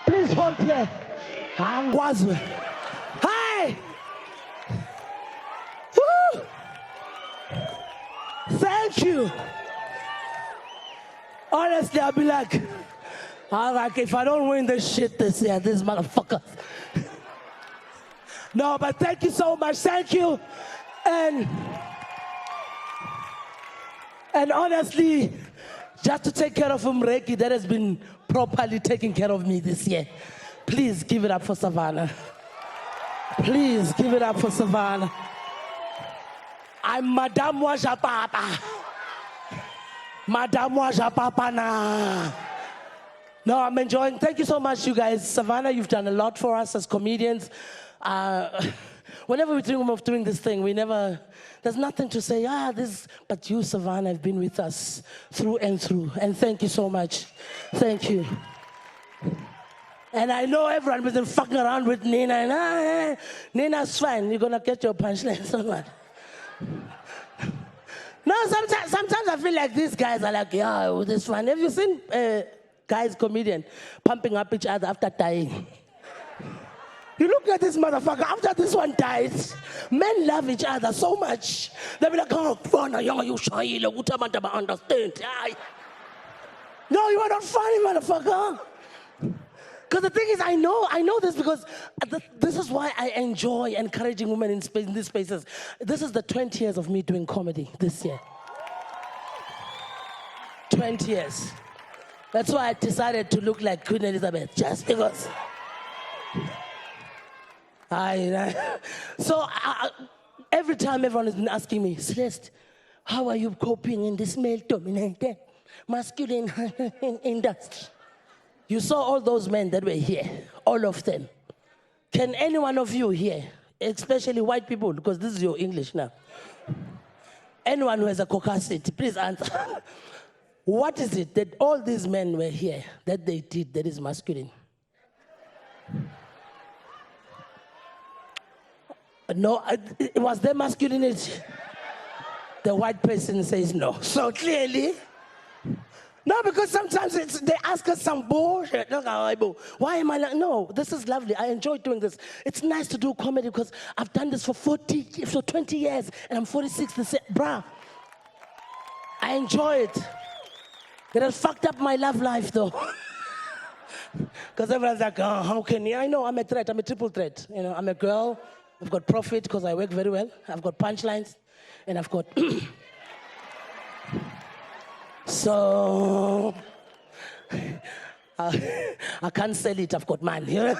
Please hold here. Angwazwe. Hi! Woo! Thank you. Honestly, I'll be like, if I don't win this shit this year, this motherfucker. No, but thank you so much. Thank you. And honestly, just to take care of Umreki that has been properly taking care of me this year. Please give it up for Savannah. Please give it up for Savannah. I'm Madame Waja Papa. Madame Waja Papa na. No, I'm enjoying. Thank you so much, you guys. Savannah, you've done a lot for us as comedians. Whenever we dream of doing this thing, there's nothing to say, but you, Savannah, have been with us through and through. And thank you so much. Thank you. And I know everyone has been fucking around with Nina. And Nina's fine. You're going to get your punchline. So what? No, sometimes I feel like these guys are like, this one. Have you seen guys, comedian, pumping up each other after dying? You look at this motherfucker, after this one dies, men love each other so much. They'll be like, oh, Savannah, you shy, understand. No, you are not funny, motherfucker. Because the thing is, I know this because this is why I enjoy encouraging women in these spaces. This is the 20 years of me doing comedy this year. 20 years. That's why I decided to look like Queen Elizabeth, just because. So every time everyone has been asking me, Celeste, how are you coping in this male-dominated, masculine industry? You saw all those men that were here, all of them. Can any one of you here, especially white people, because this is your English now, anyone who has a caucasity, please answer. What is it that all these men were here that they did that is masculine? No, it was their masculinity. The white person says no. So clearly, no, because sometimes they ask us some bullshit. Why am I like, no, this is lovely. I enjoy doing this. It's nice to do comedy because I've done this for 20 years and I'm 46. Bruh, I enjoy it. It has fucked up my love life though. Because everyone's like, oh, how can you? I know I'm a threat. I'm a triple threat. You know, I'm a girl. I've got profit because I work very well. I've got punchlines, and I've got. So I can't sell it. I've got money. You know?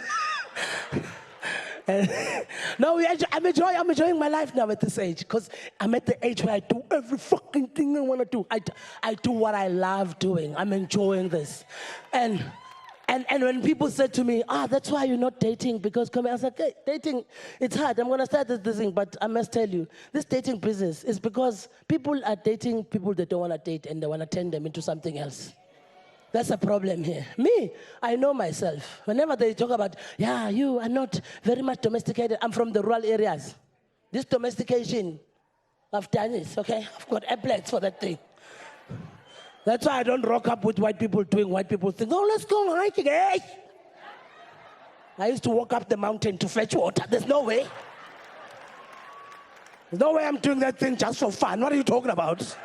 No, I'm enjoying my life now at this age because I'm at the age where I do every fucking thing I want to do. I do what I love doing. I'm enjoying this, and when people said to me, that's why you're not dating, because I was like, hey, dating, it's hard. I'm going to start this thing, but I must tell you, this dating business is because people are dating people they don't want to date and they want to turn them into something else. That's a problem here. Me, I know myself. Whenever they talk about, you are not very much domesticated, I'm from the rural areas. This domestication, I've done it, okay? I've got applets for that thing. That's why I don't rock up with white people doing white people things. Oh, let's go hiking, hey! I used to walk up the mountain to fetch water. There's no way. There's no way I'm doing that thing just for fun. What are you talking about?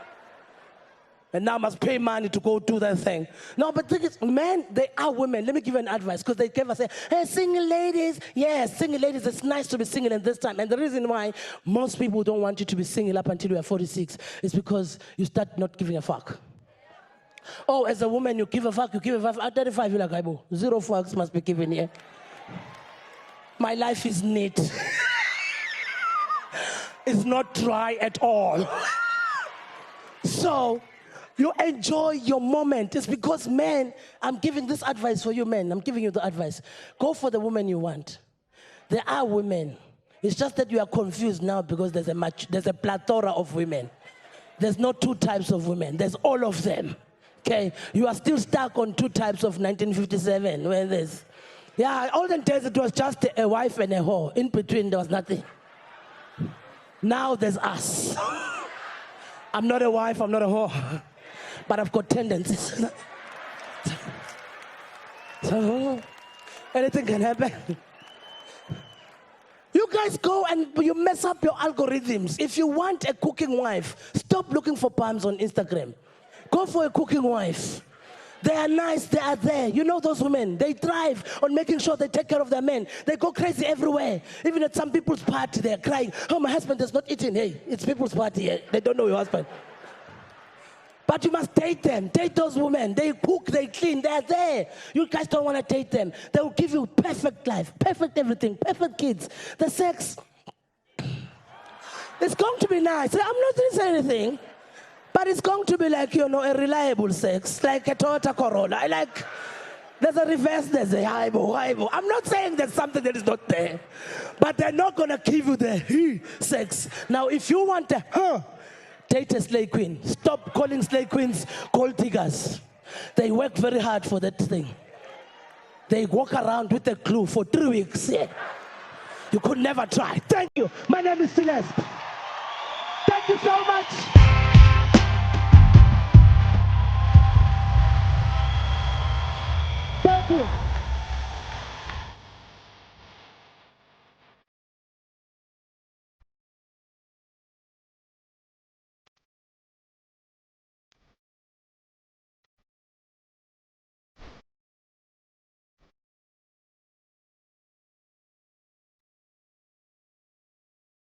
And now I must pay money to go do that thing. No, but the thing is, men, they are women. Let me give you an advice, because they came and say, hey, single ladies. Yes, single ladies, it's nice to be single in this time. And the reason why most people don't want you to be single up until you are 46 is because you start not giving a fuck. Oh, as a woman, you give a fuck, At 35, you're like, Aibo, 0 fucks must be given here. My life is neat. It's not dry at all. So, you enjoy your moment. It's because, men, I'm giving this advice for you, men. I'm giving you the advice. Go for the woman you want. There are women. It's just that you are confused now because there's a plethora of women. There's not 2 types of women. There's all of them. Okay, you are still stuck on 2 types of 1957. Where there's, olden days it was just a wife and a whore. In between there was nothing. Now there's us. I'm not a wife, I'm not a whore, but I've got tendencies. So anything can happen. You guys go and you mess up your algorithms. If you want a cooking wife, stop looking for palms on Instagram. Go for a cooking wife. They are nice, they are there. You know those women, they thrive on making sure they take care of their men. They go crazy everywhere. Even at some people's party, they're crying, oh, my husband has not eaten. Hey, it's people's party. They don't know your husband. But you must date them. Date those women. They cook, they clean, they're there. You guys don't want to date them. They will give you perfect life, perfect everything, perfect kids. The sex, it's going to be nice. I'm not going to say anything. But it's going to be like, a reliable sex, like a Toyota Corolla. There's a reverse, there's a high-bo. I'm not saying there's something that is not there. But they're not going to give you the sex. Now, if you want date a slay queen. Stop calling slay queens gold diggers. They work very hard for that thing. They walk around with a clue for 3 weeks. Yeah. You could never try. Thank you. My name is Celeste. Thank you so much. Thank you.